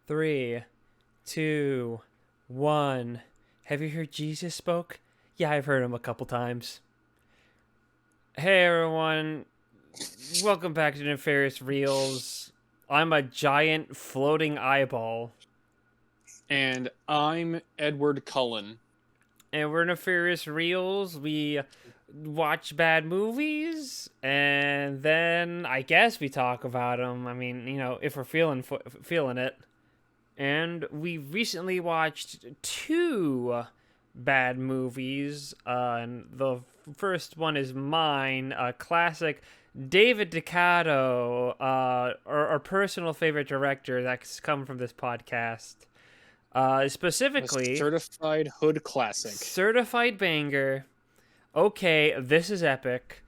Three, two, one. Have you heard Jesus spoke? Yeah, I've heard him a couple times. Hey everyone, welcome back to Nefarious Reels. I'm a giant floating eyeball. And I'm Edward Cullen. And we're Nefarious Reels. We watch bad movies, and then I guess we talk about them. I mean, if we're feeling it. And we recently watched two bad movies. And the first one is mine, a classic David DeCoteau, our personal favorite director that's come from this podcast. Specifically, A certified hood classic. certified banger. Okay, this is epic.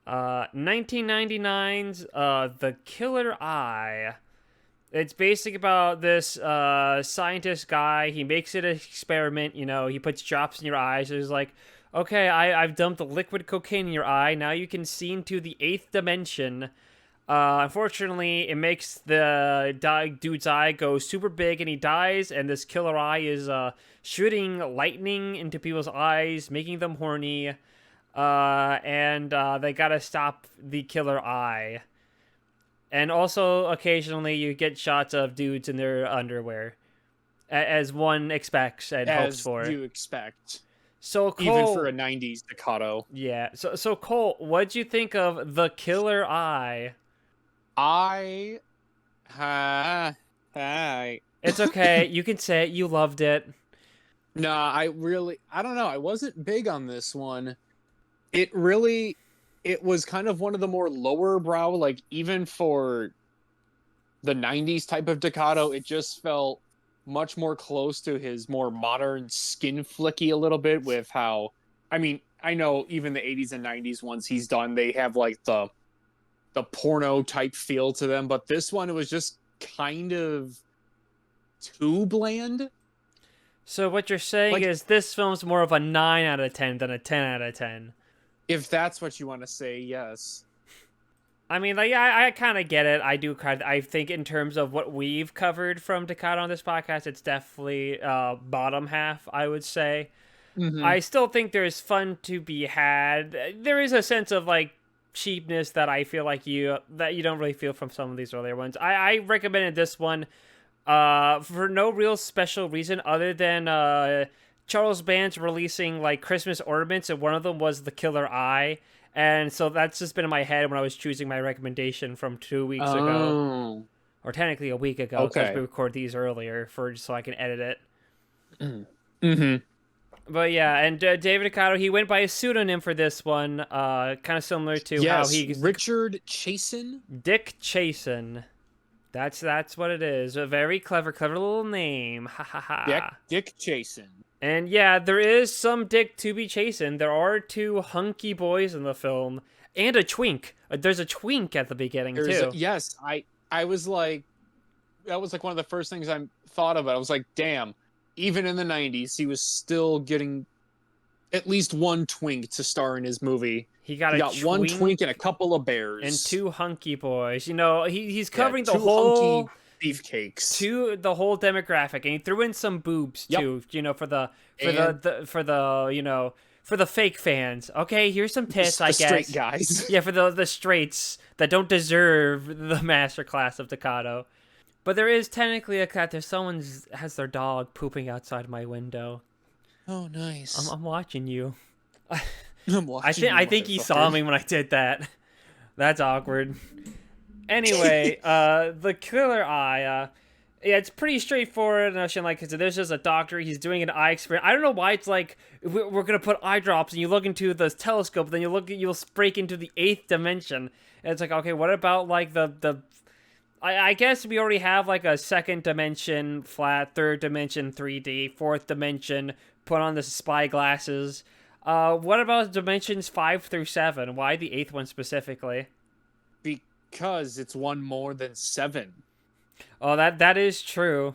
1999's The Killer Eye. It's basically about this scientist guy. He makes it an experiment. He puts drops in your eyes. So he's like, okay, I've dumped the liquid cocaine in your eye. Now you can see into the 8th dimension. Unfortunately, it makes the dude's eye go super big and he dies. And this killer eye is shooting lightning into people's eyes, making them horny. And they gotta stop the killer eye. And also, occasionally, you get shots of dudes in their underwear, as one expects and hopes for. As you expect. So Cole, even for a 90s DeCoteau. Yeah. So Cole, what'd you think of The Killer Eye? It's okay. You can say it. You loved it. Nah, I don't know. I wasn't big on this one. It was kind of one of the more lower brow, like even for the 90s type of DeCoteau, it just felt much more close to his more modern skin flicky a little bit with how, I mean, I know even the 80s and 90s ones he's done, they have like the porno type feel to them, but this one, it was just kind of too bland. So what you're saying is this film's more of a 9 out of 10 than a 10 out of 10. If that's what you want to say, yes. I mean, like, I kind of get it. I think in terms of what we've covered from DeCoteau on this podcast, it's definitely bottom half, I would say. Mm-hmm. I still think there's fun to be had. There is a sense of, like, cheapness that I feel like you don't really feel from some of these earlier ones. I recommended this one for no real special reason other than Charles Band's releasing like Christmas ornaments, and one of them was the Killer Eye, and so that's just been in my head when I was choosing my recommendation from 2 weeks ago, or technically a week ago, because we record these earlier so I can edit it. Mm-hmm. But yeah, and David DeCoteau, he went by a pseudonym for this one, kind of similar to how he Richard Chasen, Dick Chasen. That's what it is. A very clever little name. Ha ha ha. Dick Chasen. And yeah, there is some dick to be chasing. There are two hunky boys in the film, and a twink. There's a twink at the beginning too. Yes, I was like, that was like one of the first things I thought of. I was like, damn. Even in the 90s, he was still getting at least one twink to star in his movie. He got one twink and a couple of bears. And two hunky boys. He's covering the two whole... hunky beefcakes. The whole demographic. And he threw in some boobs, too, for the fake fans. Okay, here's some tits, I guess. The straight guys. Yeah, for the straights that don't deserve the masterclass of DeCoteau. But there is technically a cat. There's someone has their dog pooping outside my window. Oh, nice. I'm watching you. I'm watching I think he saw me when I did that. That's awkward. Anyway, the Killer Eye. Yeah, it's pretty straightforward. Like, there's just a doctor. He's doing an eye experiment. I don't know why it's like we're gonna put eye drops, and you look into the telescope, then you'll break into the 8th dimension. And it's like, okay, what about like the I guess we already have like a 2nd dimension flat, 3rd dimension 3D, 4th dimension, put on the spy glasses. What about dimensions 5 through 7? Why the 8th one specifically? Because it's one more than 7. Oh, that is true.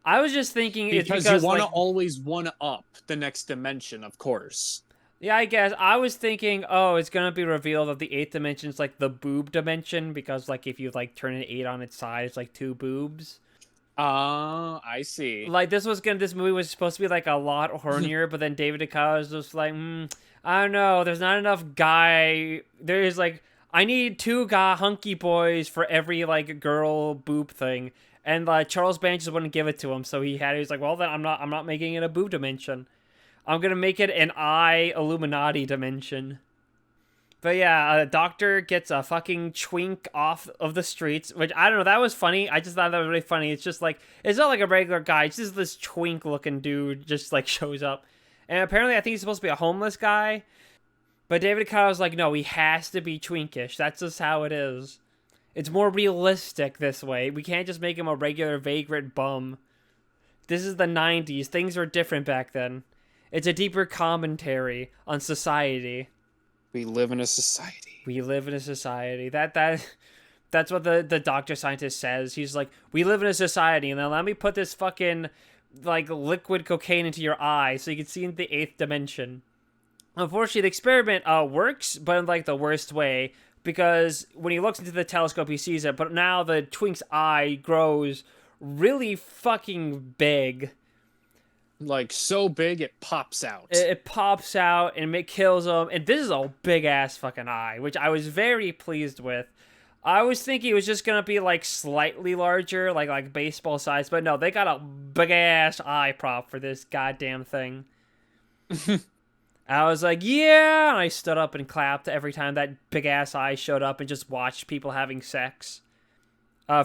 I was just thinking because you want to always one up the next dimension, of course. Yeah, I guess. I was thinking, it's going to be revealed that the 8th dimension is, like, the boob dimension, because, like, if you, like, turn an 8 on its side, it's, like, 2 boobs. I see. Like this movie was supposed to be like a lot hornier, but then David DeCoteau was just like, I don't know, there's not enough guy. There's like, I need two guy hunky boys for every like girl boob thing, and Charles Band just wouldn't give it to him, so he was like, well then I'm not making it a boob dimension. I'm gonna make it an eye Illuminati dimension. But yeah, a doctor gets a fucking twink off of the streets, which I don't know, that was funny. I just thought that was really funny. It's just like, it's not like a regular guy, it's just this twink looking dude just like shows up. And apparently I think he's supposed to be a homeless guy. But David was like, no, he has to be twinkish. That's just how it is. It's more realistic this way. We can't just make him a regular vagrant bum. This is the 90s. Things were different back then. It's a deeper commentary on society. We live in a society. We live in a society. That's what the doctor scientist says. He's like, we live in a society, and then let me put this fucking like liquid cocaine into your eye so you can see in the 8th dimension. Unfortunately, the experiment works, but in like the worst way, because when he looks into the telescope, he sees it. But now the twink's eye grows really fucking big. Like, so big it pops out. It pops out and it kills him. And this is a big ass fucking eye, which I was very pleased with. I was thinking it was just gonna be like slightly larger, like baseball size, but no, they got a big ass eye prop for this goddamn thing. I was like, yeah, and I stood up and clapped every time that big ass eye showed up and just watched people having sex.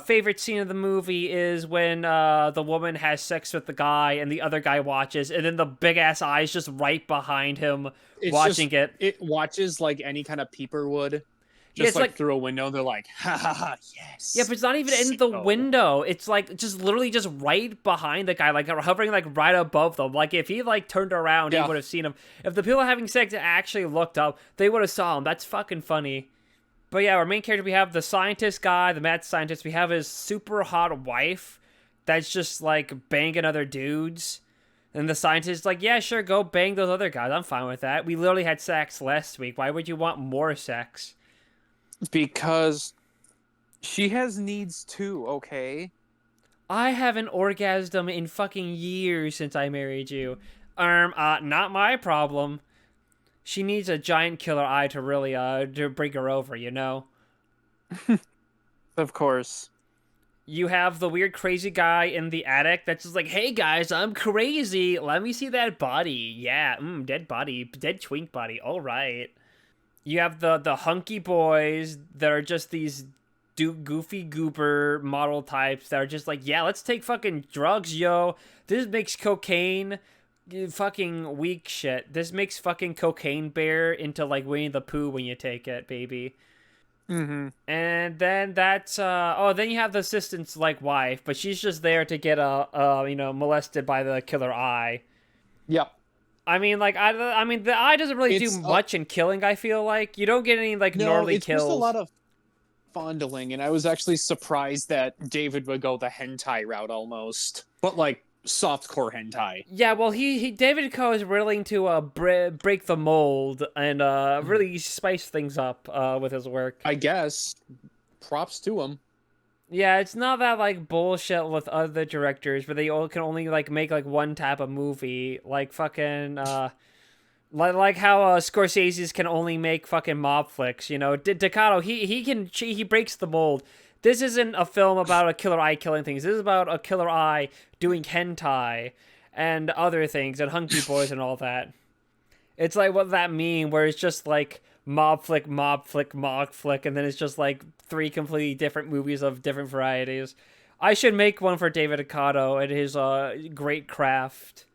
Favorite scene of the movie is when the woman has sex with the guy and the other guy watches, and then the big ass eye is just right behind him watching it. It watches like any kind of peeper would. Yeah, Just like through a window, they're like, ha ha ha, yes. Yeah, but it's not even in the window. It's like just literally just right behind the guy, like hovering like right above them. Like if he like turned around, he would have seen him. If the people having sex actually looked up, they would have saw him. That's fucking funny. But yeah, our main character, we have the scientist guy, the mad scientist. We have his super hot wife that's just like banging other dudes. And the scientist is like, yeah, sure, go bang those other guys. I'm fine with that. We literally had sex last week. Why would you want more sex? Because she has needs too, okay? I haven't orgasmed in fucking years since I married you. Not my problem. She needs a giant killer eye to really, to bring her over, you know? Of course. You have the weird crazy guy in the attic that's just like, hey guys, I'm crazy. Let me see that body. Yeah, dead body. Dead twink body. All right. You have the hunky boys that are just these goofy goober model types that are just like, yeah, let's take fucking drugs, yo. This makes cocaine fucking weak shit. This makes fucking Cocaine Bear into like Winnie the Pooh when you take it, baby. Mm-hmm. And then that's then you have the assistant's like wife, but she's just there to get molested by the killer eye. Yep. I mean, like, I mean, the eye doesn't really do much in killing, I feel like. You don't get any, like, gnarly kills. It's just a lot of fondling, and I was actually surprised that David would go the hentai route almost. But, like, softcore hentai. Yeah, well, David DeCoteau is willing to break the mold and really spice things up with his work. I guess. Props to him. Yeah, it's not that, like, bullshit with other directors, but they all can only, like, make, like, one type of movie. Like, fucking, like how Scorsese's can only make fucking mob flicks, you know? DeCoteau, he breaks the mold. This isn't a film about a killer eye killing things. This is about a killer eye doing hentai and other things and hunky boys and all that. It's like what that mean, where it's just, like, mob flick, mob flick, mob flick, and then it's just like 3 completely different movies of different varieties. I should make one for David DeCoteau and his great craft.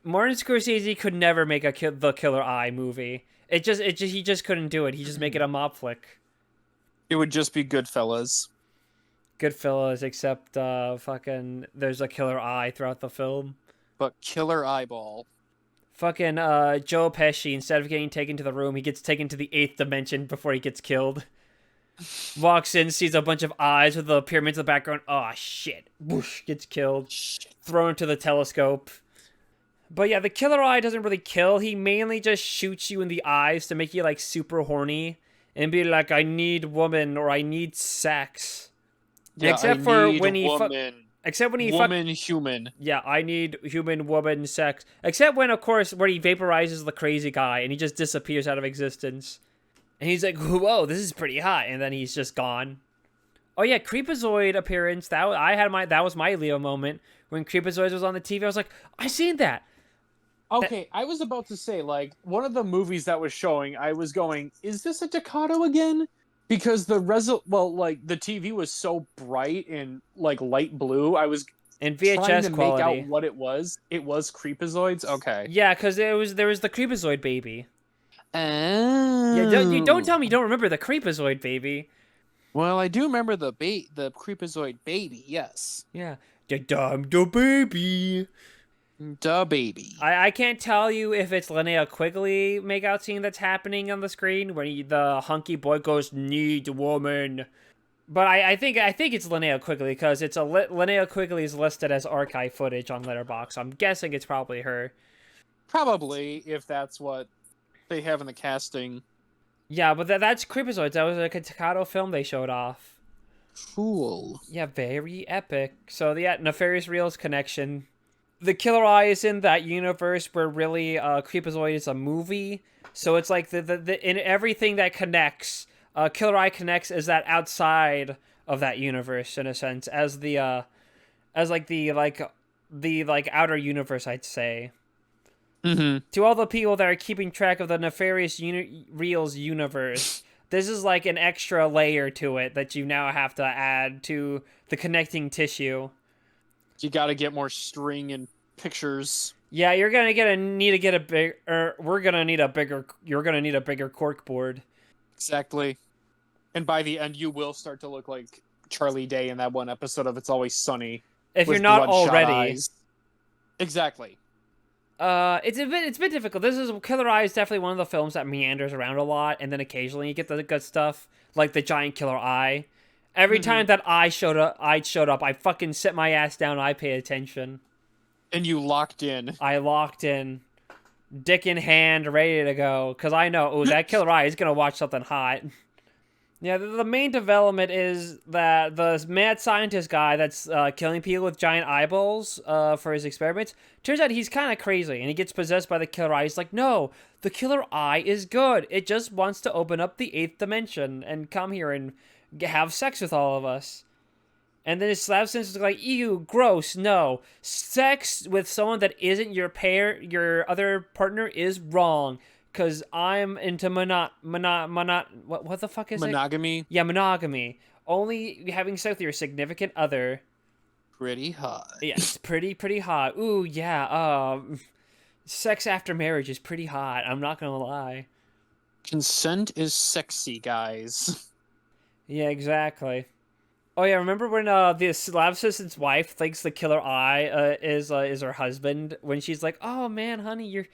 Martin Scorsese could never make the Killer Eye movie. He just couldn't do it. He just make it a mob flick. It would just be Goodfellas. Goodfellas, except fucking there's a killer eye throughout the film. But killer eyeball. Fucking Joe Pesci, instead of getting taken to the room, he gets taken to the 8th dimension before he gets killed. Walks in, sees a bunch of eyes with the pyramids in the background. Oh, shit. Whoosh, gets killed. Thrown into the telescope. But yeah, the killer eye doesn't really kill. He mainly just shoots you in the eyes to make you, like, super horny. And be like, I need woman, or I need sex. Yeah, Except I for need when he... woman. Except when he woman, human. Yeah, I need human woman sex. Except when, of course, where he vaporizes the crazy guy and he just disappears out of existence. And he's like, whoa, this is pretty hot. And then he's just gone. Oh yeah, Creepazoid appearance. That was my Leo moment when Creepazoid was on the TV. I was like, I seen that. Okay, I was about to say, like, one of the movies that was showing, I was going, is this a DeCoteau again? Because the the TV was so bright and like light blue. I was In trying VHS to quality. make out what it was. It was Creepazoids. Okay. Yeah, because there was the Creepazoid baby. Oh. Yeah, don't tell me you don't remember the Creepazoid baby. Well, I do remember the Creepazoid baby. Yes. Yeah, the baby. The baby. I can't tell you if it's Linnea Quigley makeout scene that's happening on the screen when the hunky boy goes, need woman. But I think it's Linnea Quigley because Linnea Quigley is listed as archive footage on Letterboxd. So I'm guessing it's probably her. Probably, if that's what they have in the casting. Yeah, but that's Creepazoids. That was like a DeCoteau film they showed off. Cool. Yeah, very epic. So the Nefarious Reels connection. The Killer Eye is in that universe where really Creepazoid is a movie. So it's like the in everything that connects, Killer Eye connects is that outside of that universe in a sense, as the outer universe, I'd say. Mm-hmm. To all the people that are keeping track of the Nefarious Reels universe, this is like an extra layer to it that you now have to add to the connecting tissue. You got to get more string and pictures. Yeah, you're gonna need a bigger cork board. Exactly. And by the end, you will start to look like Charlie Day in that one episode of It's Always Sunny. If you're not already. Eyes. Exactly. It's a bit difficult. Killer Eye is definitely one of the films that meanders around a lot, and then occasionally you get the good stuff, like the giant killer eye. Every time that eye showed up, I fucking sit my ass down. I pay attention. And you locked in. I locked in, dick in hand, ready to go, because I know, that killer eye is gonna watch something hot. Yeah, the main development is that the mad scientist guy that's killing people with giant eyeballs for his experiments, turns out he's kind of crazy, and he gets possessed by the killer eye. He's like, no, the killer eye is good. It just wants to open up the 8th dimension and come here and have sex with all of us. And then his slap sense is like, ew, gross, no. Sex with someone that isn't your other partner is wrong. Because I'm into what the fuck is monogamy? It? Yeah, monogamy. Only having sex with your significant other. Pretty hot. Yeah, it's pretty hot. Ooh, yeah, sex after marriage is pretty hot. I'm not gonna lie. Consent is sexy, guys. Yeah, exactly. Oh yeah, remember when the lab assistant's wife thinks the killer eye is her husband when she's like, "Oh man, honey, you're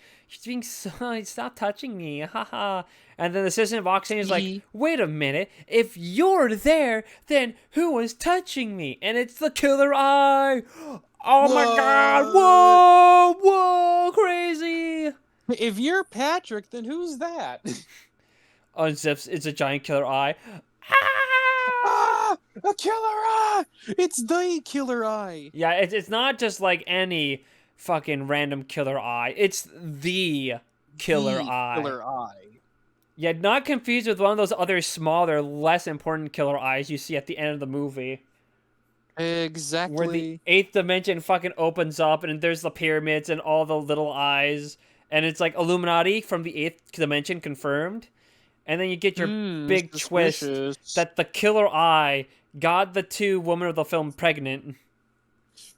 being so stop touching me, haha." And then the assistant walks in and is like, "Wait a minute, if you're there, then who was touching me?" And it's the killer eye. Oh my god! Whoa, crazy! If you're Patrick, then who's that? Unzips. It's a giant killer eye. A killer eye! It's the killer eye! Yeah, it's not just like any fucking random killer eye. It's the killer eye. Killer eye. Yeah, not confused with one of those other smaller, less important killer eyes you see at the end of the movie. Exactly. Where the 8th dimension fucking opens up and there's the pyramids and all the little eyes. And it's like Illuminati from the 8th dimension confirmed. And then you get your big twist that the killer eye got the 2 women of the film pregnant.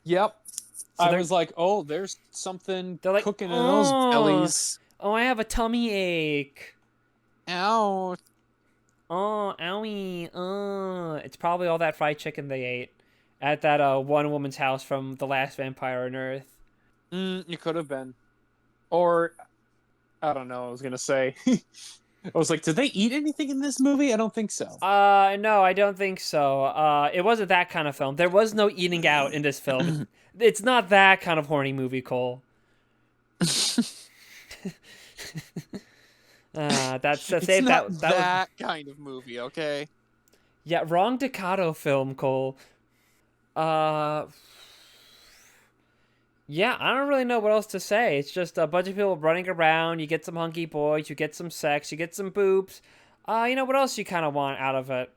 Yep. So I was like, oh, there's something like, cooking in those bellies. Oh, I have a tummy ache. Ow. Oh, owie. It's probably all that fried chicken they ate at that one woman's house from The Last Vampire on Earth. It could have been. Or, I don't know, I was going to say... I was like, did they eat anything in this movie? I don't think so. No, I don't think so. It wasn't that kind of film. There was no eating out in this film. It's not that kind of horny movie, Cole. That's save not that kind of movie, okay? Yeah, wrong DeCoteau film, Cole. Yeah, I don't really know what else to say. It's just a bunch of people running around. You get some hunky boys, you get some sex, you get some boobs. You know what else you kind of want out of it?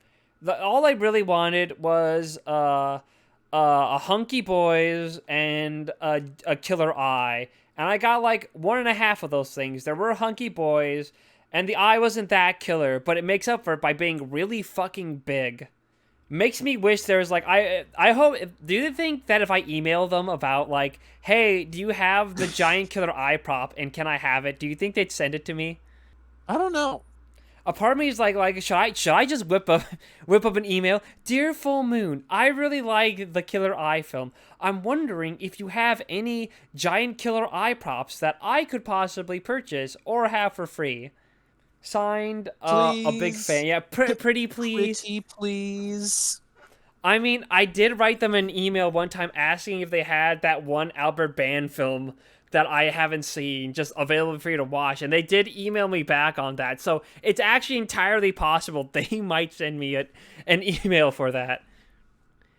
All I really wanted was a hunky boys and a killer eye, and I got like one and a half of those things. There were hunky boys, and the eye wasn't that killer, but it makes up for it by being really fucking big. Makes me wish there was like I hope. Do you think that if I email them about like, hey, do you have the giant killer eye prop and can I have it? Do you think they'd send it to me? I don't know. A part of me is like should I just whip up an email? Dear Full Moon, I really like the Killer Eye film. I'm wondering if you have any giant killer eye props that I could possibly purchase or have for free. Signed, a big Please. fan. Yeah, pretty please. Pretty please. I mean, I did write them an email one time asking if they had that one Albert Band film that I haven't seen just available for you to watch, and they did email me back on that. So it's actually entirely possible they might send me an email for that.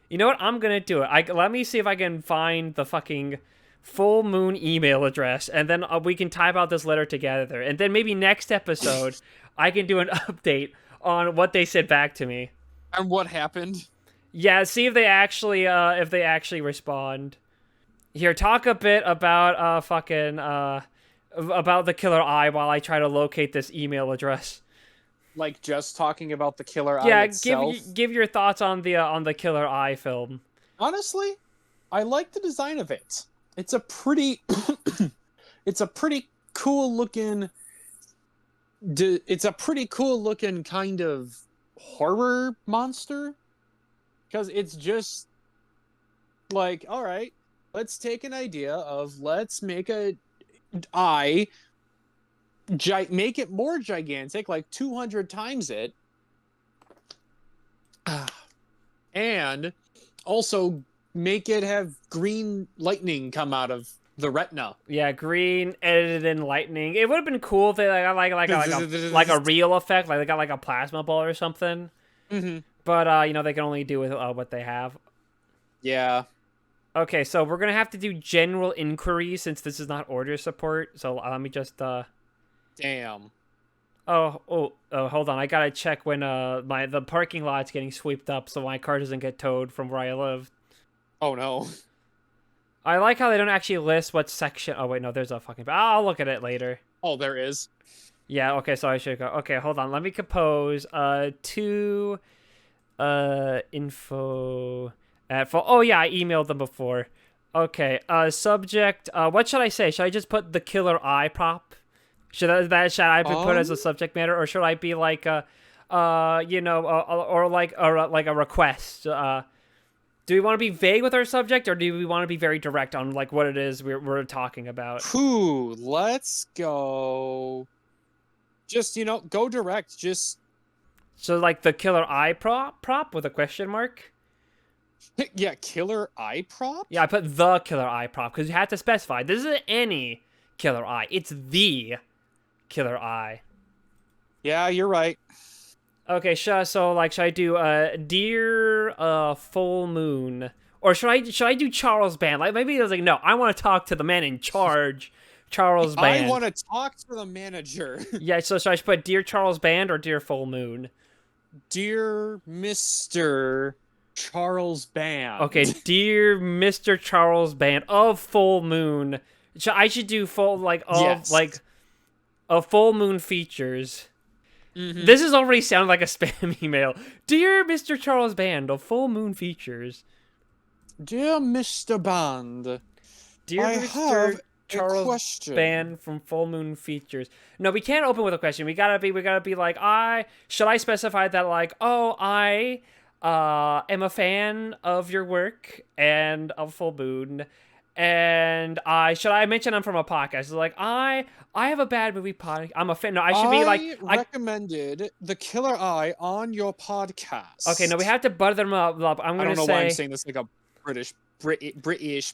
You know what? I'm gonna do it. Let me see if I can find the fucking Full Moon email address, and then we can type out this letter together. And then maybe next episode, I can do an update on what they said back to me. And what happened? Yeah, see if they actually respond. Here, talk a bit about about the killer eye while I try to locate this email address. Like just talking about the killer eye Yeah, itself. give your thoughts on the killer eye film. Honestly, I like the design of it. It's a pretty it's a pretty cool looking kind of horror monster, because it's just like, all right, let's take an idea of let's make a eye, make it more gigantic, like 200 times it, and also make it have green lightning come out of the retina. Yeah, green edited in lightning. It would have been cool if they got like a real effect, like they got like a plasma ball or something. Mm-hmm. But you know, they can only do with what they have. Yeah. Okay, so we're gonna have to do general inquiries since this is not order support. So let me just Damn. Oh, hold on. I gotta check when the parking lot's getting swept up so my car doesn't get towed from where I live. Oh no. I like how they don't actually list what section. Oh wait, no, there's a fucking. I'll look at it later. Oh, there is. Yeah. Okay, so I should go. Okay, hold on. Let me compose to info at full. Oh yeah, I emailed them before. Okay. Subject. What should I say? Should I just put the killer eye prop? Should I put as a subject matter, or should I be like or like a request? Do we want to be vague with our subject, or do we want to be very direct on like what it is we're talking about? Let's go. Just, go direct. Just So like the killer eye prop with a question mark? yeah, killer eye prop? Yeah, I put the killer eye prop because you have to specify. This isn't any killer eye. It's the killer eye. Yeah, you're right. Okay, should I do Dear Full Moon, or should I do Charles Band? Like maybe it was like, no, I want to talk to the man in charge, Charles Band. I want to talk to the manager. Yeah, so should I put Dear Charles Band or Dear Full Moon? Dear Mr. Charles Band. Okay, Dear Mr. Charles Band of Full Moon. I should do full a Full Moon features. Mm-hmm. This is already sounding like a spam email. Dear Mr. Charles Band of Full Moon features. Dear Mr. Band. Dear Mr. Charles Band from Full Moon features. No, we can't open with a question. We gotta be like, should I specify that like, I am a fan of your work and of Full Moon. And should I mention I'm from a podcast? It's like I have a bad movie podcast. I'm a fan. No, I should be like I recommended The Killer Eye on your podcast. Okay, no, we have to butter them up. I don't know why I'm saying this like a British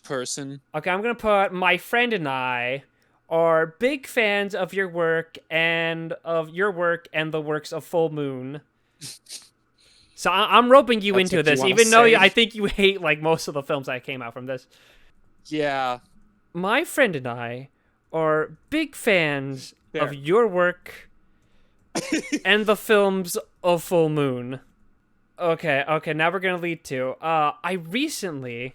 person. Okay, I'm gonna put my friend and I are big fans of your work and the works of Full Moon. So I'm roping you into this, even though I think you hate like most of the films that came out from this. Yeah. my friend and I are big fans of There. your work and the films of Full Moon. Okay, now we're gonna lead to I recently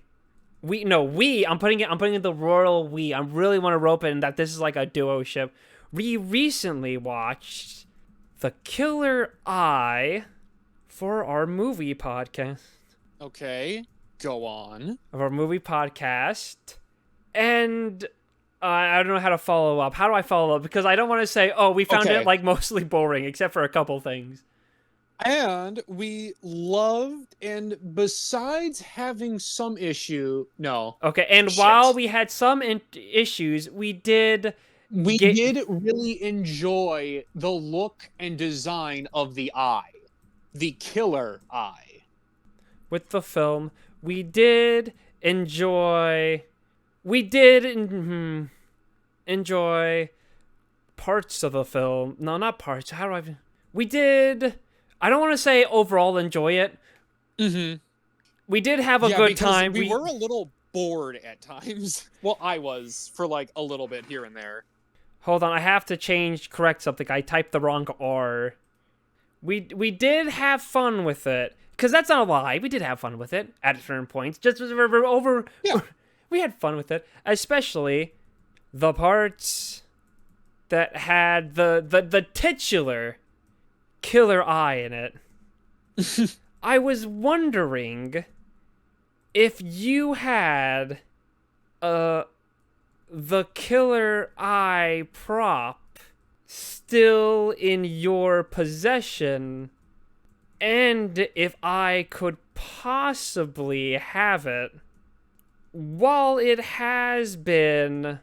I'm putting in the royal we. I really want to rope in that this is like a duo ship. We recently watched The Killer Eye for our movie podcast. Okay, go on. Of our movie podcast. And I don't know how to follow up. How do I follow up? Because I don't want to say, oh, we found it like mostly boring, except for a couple things. And we loved, and besides having some issue, no. Okay, and Shit. while we had some issues, we did really enjoy the look and design of the eye, the killer eye. With the film, we did enjoy parts of the film. No, not parts. How do I? We did. I don't want to say overall enjoy it. Mm-hmm. We did have a good time. We were a little bored at times. Well, I was for like a little bit here and there. Hold on, I have to correct something. I typed the wrong R. We did have fun with it. Because that's not a lie. We did have fun with it at certain points. Just over... Yeah. We had fun with it. Especially the parts that had the titular killer eye in it. I was wondering if you had the killer eye prop still in your possession, and if I could possibly have it. While it has been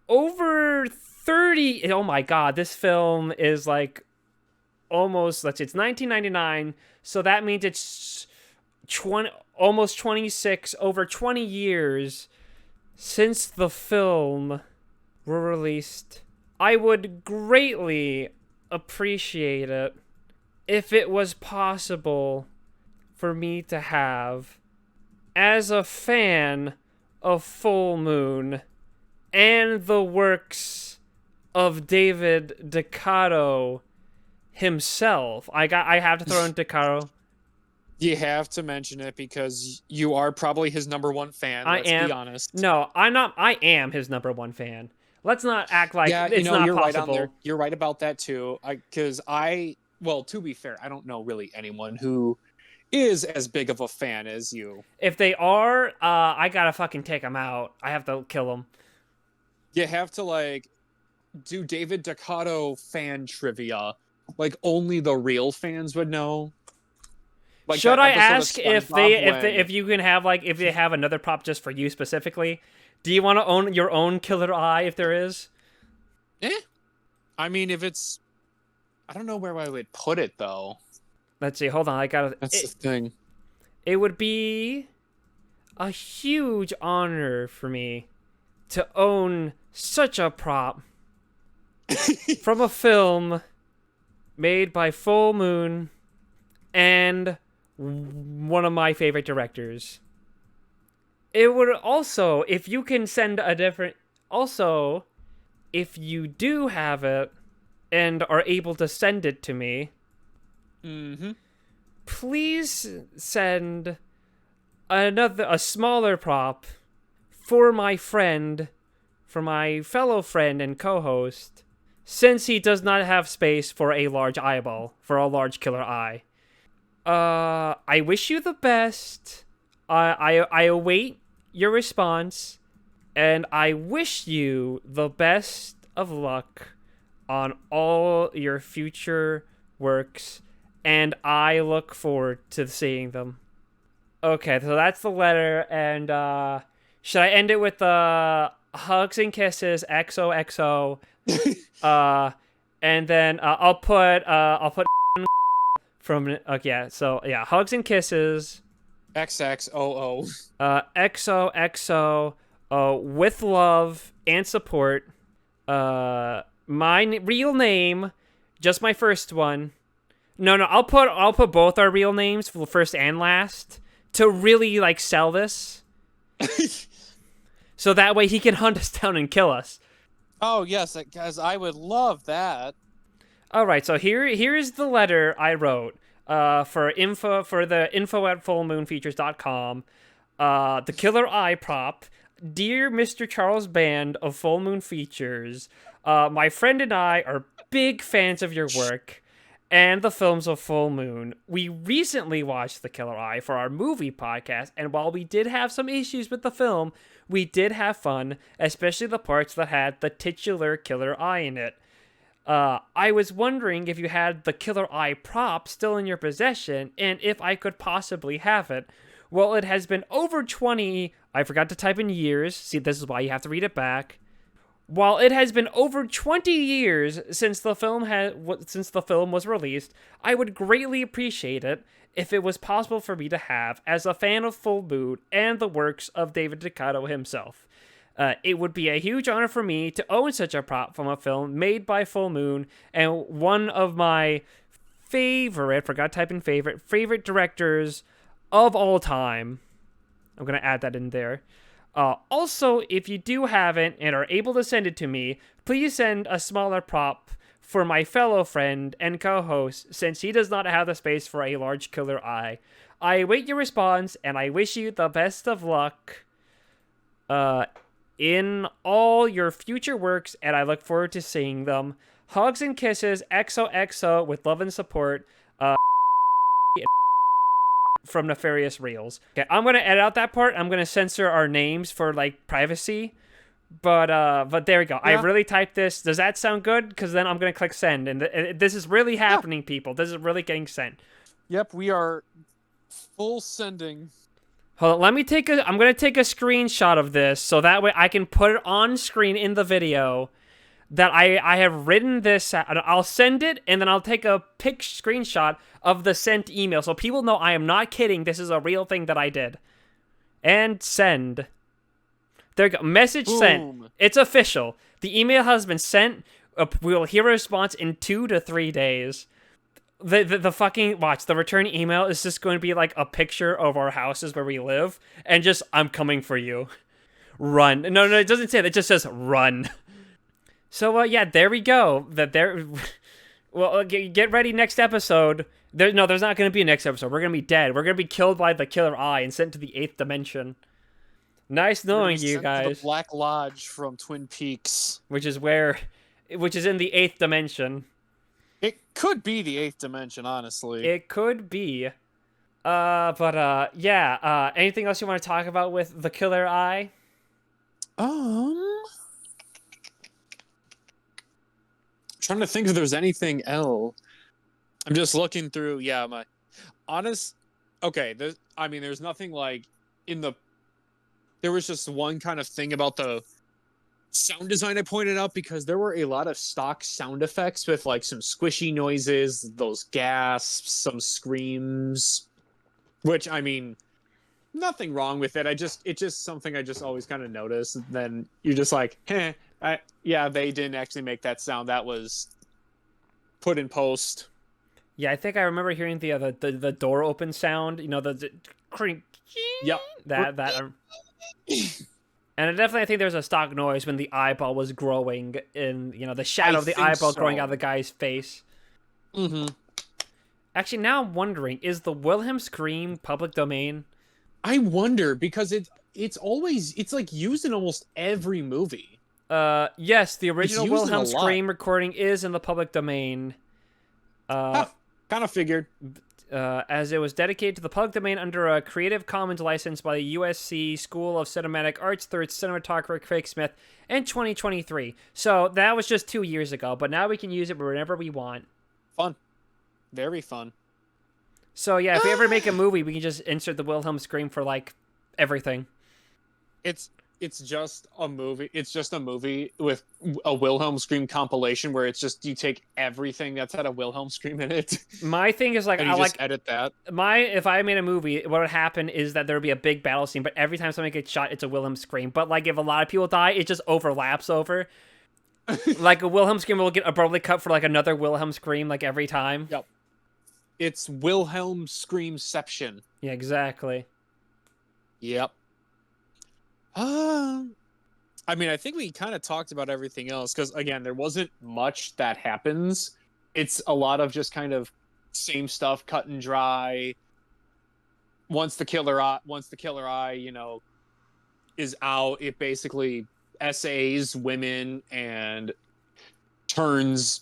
over 30... Oh my god, this film is like almost... It's 1999, so that means it's almost 26, over 20 years since the film were released. I would greatly appreciate it if it was possible for me to have, as a fan of Full Moon and the works of David DeCoteau himself. I have to throw in DeCoteau. You have to mention it because you are probably his number one fan. Let's be honest. No, I'm not. I am his number one fan. Let's not act like it's not you're possible. Right on there. You're right about that too. Well, to be fair, I don't know really anyone who is as big of a fan as you. If they are, I gotta fucking take them out. I have to kill them. You have to do David DeCoteau fan trivia. Like only the real fans would know. Like, should I ask if you can have if they have another prop just for you specifically? Do you want to own your own killer eye if there is? I mean, if it's, I don't know where I would put it though. Let's see. Hold on. That's the thing. It would be a huge honor for me to own such a prop from a film made by Full Moon and one of my favorite directors. It would also, if you can send a different... Also, if you do have it and are able to send it to me, please send a smaller prop for my fellow friend and co-host, since he does not have space for a large eyeball, for a large killer eye. I wish you the best. I await your response, and I wish you the best of luck on all your future works, and I look forward to seeing them. Okay, so that's the letter, and should I end it with hugs and kisses, XOXO, and then I'll put from hugs and kisses, XXOO, XOXO, with love and support. My real name, just my first one. No, I'll put both our real names, first and last, to really sell this. so that way he can hunt us down and kill us. Oh yes, guys, I would love that. All right, so here's the letter I wrote for the info at fullmoonfeatures.com. The Killer Eye prop. Dear Mr. Charles Band of Full Moon Features, my friend and I are big fans of your work and the films of Full Moon. We recently watched The Killer Eye for our movie podcast, and while we did have some issues with the film, we did have fun, especially the parts that had the titular killer eye in it. I was wondering if you had the Killer Eye prop still in your possession, and if I could possibly have it. Well, it has been over 20... I forgot to type in years. See, this is why you have to read it back. While it has been over 20 years since the film was released, I would greatly appreciate it if it was possible for me to have, as a fan of Full Moon and the works of David DeCoteau himself. It would be a huge honor for me to own such a prop from a film made by Full Moon and one of my favorite directors of all time. I'm going to add that in there. Also, if you do have it and are able to send it to me, please send a smaller prop for my fellow friend and co-host, since he does not have the space for a large killer eye. I await your response, and I wish you the best of luck in all your future works, and I look forward to seeing them. Hugs and kisses, XOXO, with love and support, from Nefarious Reels. Okay, I'm gonna edit out that part. I'm gonna censor our names for like privacy. But there we go. Yeah. I really typed this. Does that sound good? Because then I'm gonna click send, and this is really happening, people. This is really getting sent. Yep, we are full sending. Hold on, I'm gonna take a screenshot of this so that way I can put it on screen in the video. That I have written this. I'll send it, and then I'll take a screenshot of the sent email so people know I am not kidding. This is a real thing that I did. And send. There you go. Message Boom. Sent. It's official. The email has been sent. We will hear a response in 2 to 3 days. The fucking... Watch. The return email is just going to be like a picture of our houses where we live. And just, I'm coming for you. Run. No, it doesn't say that. It just says run. So, yeah, there we go. Well, get ready next episode. There's not going to be a next episode. We're going to be dead. We're going to be killed by the Killer Eye and sent to the 8th dimension. Nice knowing you guys. To the Black Lodge from Twin Peaks. Which is in the 8th dimension. It could be the 8th dimension, honestly. It could be. Yeah. Anything else you want to talk about with the Killer Eye? Trying to think if there's anything else. I'm just looking through. Yeah, my honest. Okay, there's nothing like in the. There was just one kind of thing about the sound design I pointed out, because there were a lot of stock sound effects with like some squishy noises, those gasps, some screams, which nothing wrong with it. It's just something I just always kind of notice. And then you're just like, yeah, they didn't actually make that sound. That was put in post. Yeah, I think I remember hearing the door open sound. You know, the crink. Yep. And I think there's a stock noise when the eyeball was growing in, the shadow of the eyeball growing out of the guy's face. Mm-hmm. Actually, now I'm wondering, is the Wilhelm scream public domain? I wonder, because it's like used in almost every movie. Yes, the original Wilhelm scream recording is in the public domain. Kind of figured. As it was dedicated to the public domain under a Creative Commons license by the USC School of Cinematic Arts through its cinematographer Craig Smith in 2023. So that was just 2 years ago, but now we can use it whenever we want. Fun. Very fun. So yeah, if we ever make a movie, we can just insert the Wilhelm scream for like everything. It's just a movie. It's just a movie with a Wilhelm scream compilation where it's just you take everything that's had a Wilhelm scream in it. My thing is like, and you just edit that. If I made a movie, what would happen is that there would be a big battle scene, but every time somebody gets shot, it's a Wilhelm scream. But like if a lot of people die, it just overlaps over. Like a Wilhelm scream will get abruptly cut for like another Wilhelm scream like every time. Yep. It's Wilhelm screamception. Yeah, exactly. Yep. I mean, I think we kind of talked about everything else because, again, there wasn't much that happens. It's a lot of just kind of same stuff, cut and dry. Once the killer eye, is out, it basically SAs women and turns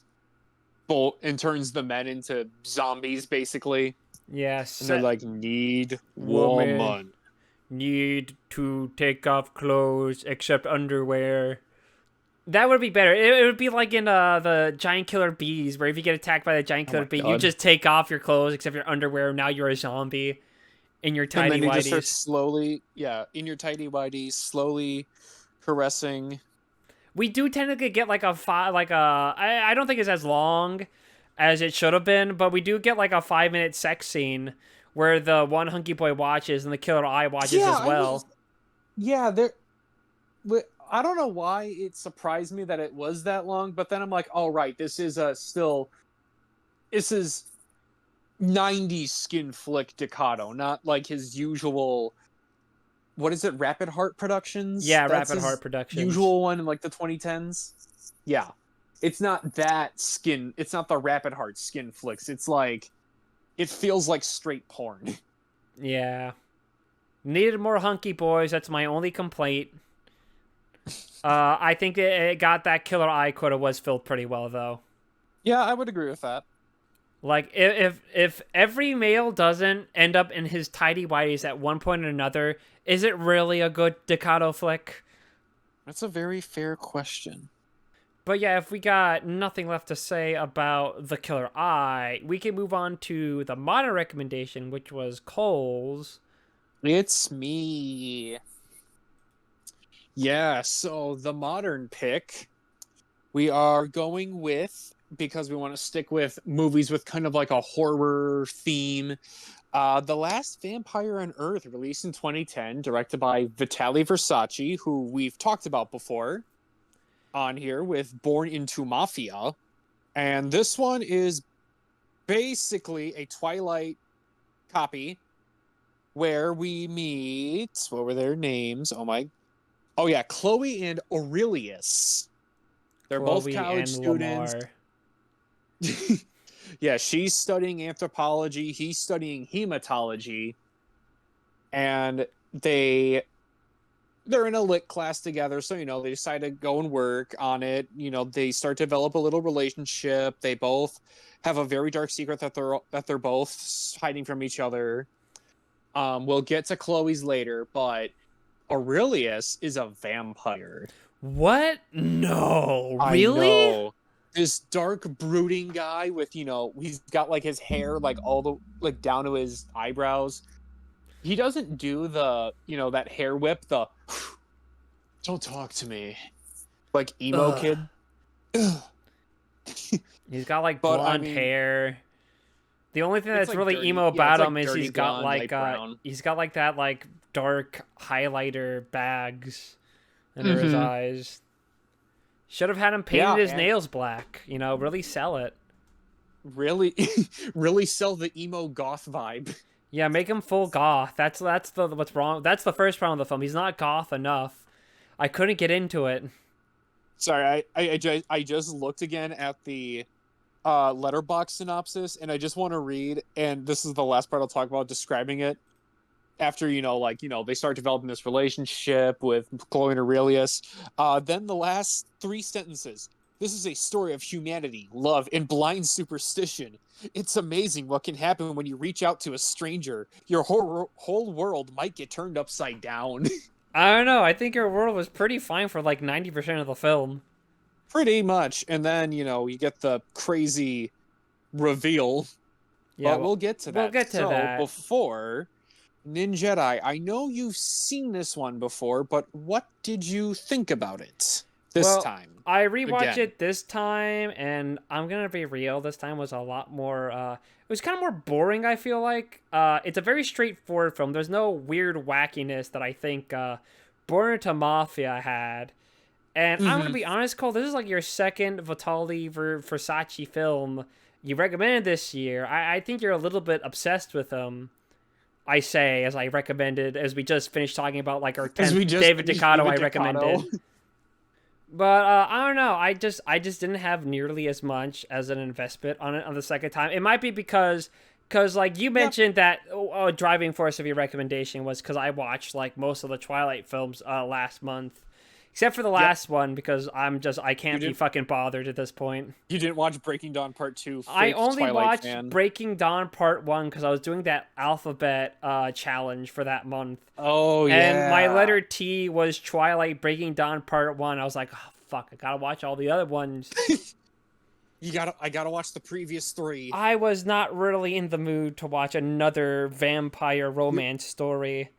turns the men into zombies, basically. Yes, And they're like, need woman woman. need to take off clothes except underwear. That would be better. It would be like in the giant killer bees, where if you get attacked by the giant Oh killer my bee, you God. just take off your clothes except your underwear. Now you're a zombie in your And tidy then he just starts whities. slowly, in your tidy whities, slowly caressing. We do technically get like a five, like a. I don't think it's as long as it should have been, but we do get like a 5 minute sex scene where the one hunky boy watches and the killer eye watches Yeah, as I mean, well. yeah, there. I don't know why it surprised me that it was that long, but then I'm like, all right, this is this is 90s skin flick DeCoteau, not like his usual. What is it? Rapid Heart Productions. Yeah, That's Rapid Heart his Productions. usual one in like the 2010s. Yeah, it's not that skin. It's not the Rapid Heart skin flicks. It's like it feels like straight porn. Yeah. Needed more hunky boys. That's my only complaint. I think it got that killer eye quota was filled pretty well though. Yeah, I would agree with that. Like if every male doesn't end up in his tidy whities at one point or another, is it really a good DeCoteau flick? That's a very fair question. But yeah, if we got nothing left to say about the killer eye, we can move on to the modern recommendation, which was Cole's. It's me. Yeah, so the modern pick, we are going with, because we want to stick with movies with kind of like a horror theme. The Last Vampire on Earth, released in 2010, directed by Vitaly Versace, who we've talked about before on here with Born into Mafia. And this one is basically a Twilight copy where we meet, what were their names? Oh yeah, Chloe and Aurelius. They're both Chloe college and students. Lamar. Yeah, she's studying anthropology, he's studying hematology, and they're in a lit class together, so they decide to go and work on it. They start to develop a little relationship. They both have a very dark secret that they're both hiding from each other. We'll get to Chloe's later, but Aurelius is a vampire. What? No, I really? know. This dark brooding guy with, he's got like his hair like all the like down to his eyebrows. He doesn't do the, that hair whip, the don't talk to me. Like emo Ugh. kid. He's got like But blonde hair. The only thing it's that's like really dirty, emo yeah, it's about like him is dirty blonde, light brown. he's got like that like dark highlighter bags under his Mm-hmm. eyes. Should have had him painted Yeah, his and nails black. Really sell it. really really sell the emo goth vibe. Yeah, make him full goth. That's the what's wrong. That's the first problem with the film. He's not goth enough. I couldn't get into it. Sorry, I just looked again at the letterbox synopsis, and I just want to read, and this is the last part I'll talk about describing it. After they start developing this relationship with Chloe and Aurelius, then the last three sentences: this is a story of humanity, love, and blind superstition. It's amazing what can happen when you reach out to a stranger. Your whole world might get turned upside down. I don't know. I think your world was pretty fine for like 90% of the film. Pretty much. And then you get the crazy reveal. Yeah, But we'll get to that. we'll get to so that. before Ninjedi, I know you've seen this one before, but what did you think about it this time? I rewatched again? it this time, and I'm gonna be real. This time was a lot more. It was kind of more boring. I feel like it's a very straightforward film. There's no weird wackiness that I think Born into Mafia had. And I'm gonna be honest, Cole. This is like your second Vitali Versace film you recommended this year. I think you're a little bit obsessed with him. I say, as I recommended, as we just finished talking about like our 10th David DeCoteau I recommended. But I don't know. I just didn't have nearly as much as an investment on it on the second time. It might be because like you Yep. mentioned that driving force of your recommendation was because I watched like most of the Twilight films last month, except for the Yep. last one because I You can't be didn't fucking bothered at this point. you didn't watch Breaking Dawn Part 2, I fake only Twilight watched fan. Breaking Dawn Part 1 because I was doing that alphabet challenge for that month. Oh And my yeah. letter T was Twilight Breaking Dawn Part 1. I was like, oh, fuck, I gotta watch all the other ones. I gotta watch the previous three. I was not really in the mood to watch another vampire You romance story.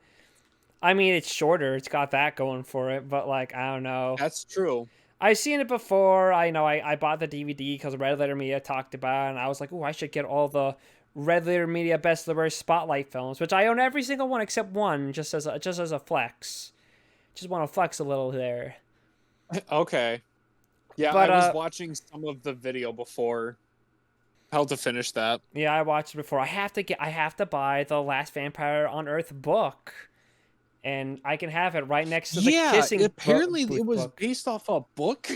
I mean, it's shorter, it's got that going for it, but like, I don't know. That's true. I've seen it before. I know I bought the DVD because Red Letter Media talked about it, and I was like, oh, I should get all the Red Letter Media Best of the Worst Spotlight films, which I own every single one except one, just as a flex. Just want to flex a little there. Okay. Yeah, I But was watching some of the video before. How to finish that. yeah, I watched it before. I have to buy the Last Vampire on Earth book, and I can have it right next to the Yeah, Kissing apparently it Booth was book. based off a book,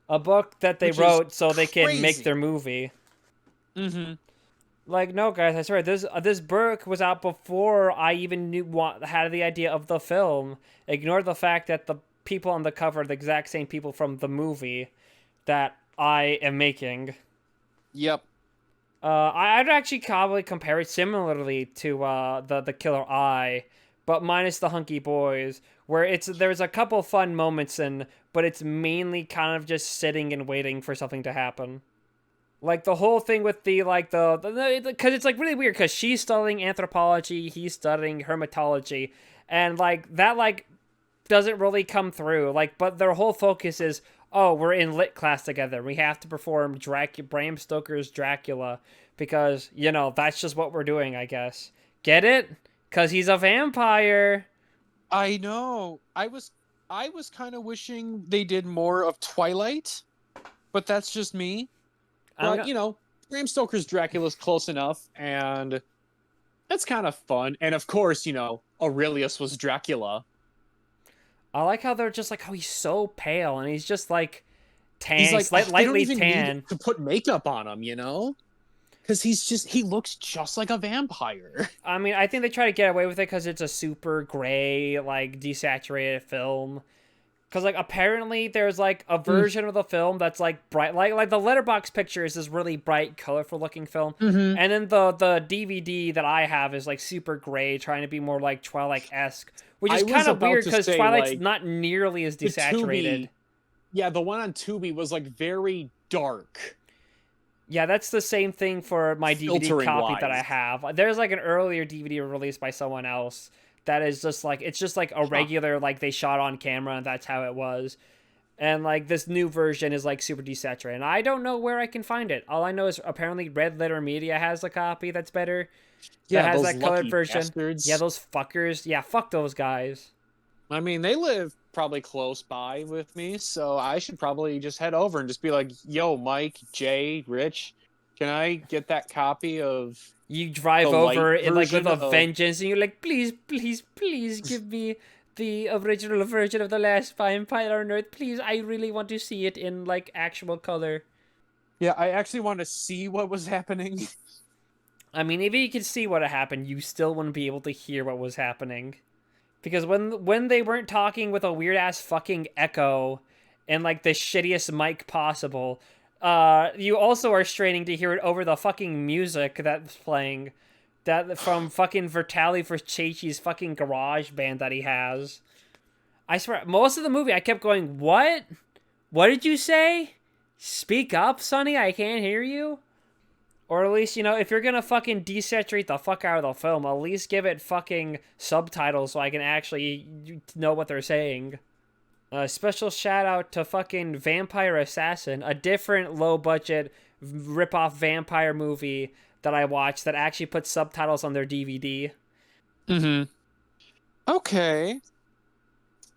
A book that they which is wrote so they can make their crazy. movie. Mm-hmm. Like, no, guys, I swear, this book was out before I even had the idea of the film. Ignore the fact that the people on the cover are the exact same people from the movie that I am making. Yep. I'd actually probably compare it similarly to the Killer Eye, but minus the hunky boys, where there's a couple fun moments but it's mainly kind of just sitting and waiting for something to happen. Like the whole thing with the like the because it's like really weird because she's studying anthropology, he's studying hermetology, and like that like doesn't really come through. Like, but their whole focus is, oh, we're in lit class together. We have to perform Bram Stoker's Dracula because you know that's just what we're doing, I guess. Get it? Cause he's a vampire. I know. I was kind of wishing they did more of Twilight, but that's just me. I'm But gonna. you know, Bram Stoker's Dracula's close enough, and it's kind of fun. And of course, you know, Aurelius was Dracula. I like how they're just like, oh, he's so pale, and he's just like He's tan, like, oh, they don't lightly even need tan. to put makeup on him, you know? Because he looks just like a vampire. I mean, I think they try to get away with it because it's a super gray, like desaturated film. Because like apparently there's like a version of the film that's like bright, like the letterbox picture is this really bright, colorful looking film, Mm-hmm. and then the DVD that I have is like super gray, trying to be more like Twilight esque, which I is was kind of about weird to because say, Twilight's like, not nearly as the desaturated. Tubi, yeah, the one on Tubi was like very dark, Yeah, that's the same thing for my DVD filtering copy that I wise. have. There's like an earlier DVD released by someone else that is just like it's just like a Huh. regular like they shot on camera and that's how it was. And like this new version is like super desaturated. And I don't know where I can find it. All I know is apparently Red Letter Media has a copy that's better. That Yeah, has those that colored lucky version. Yeah, bastards. those fuckers. Yeah, fuck those guys. I mean, they live probably close by with me, so I should probably just head over and just be like, "Yo, Mike, Jay, Rich, can I get that copy of You the drive light over in like with version a of?" vengeance and you're like, please, please, please give me the original version of The Last Vampire on Earth. Please, I really want to see it in like actual color. Yeah, I actually want to see what was happening. I mean, if you could see what happened, you still wouldn't be able to hear what was happening. Because when they weren't talking with a weird ass fucking echo and like the shittiest mic possible, you also are straining to hear it over the fucking music that's playing. That from fucking Vertali for Chechi's fucking garage band that he has. I swear, most of the movie I kept going, what? What did you say? Speak up, Sonny, I can't hear you. Or at least, you know, if you're gonna fucking desaturate the fuck out of the film, at least give it fucking subtitles so I can actually know what they're saying. A special shout out to fucking Vampire Assassin, a different low budget rip-off vampire movie that I watched that actually put subtitles on their DVD. Mm-hmm. Okay.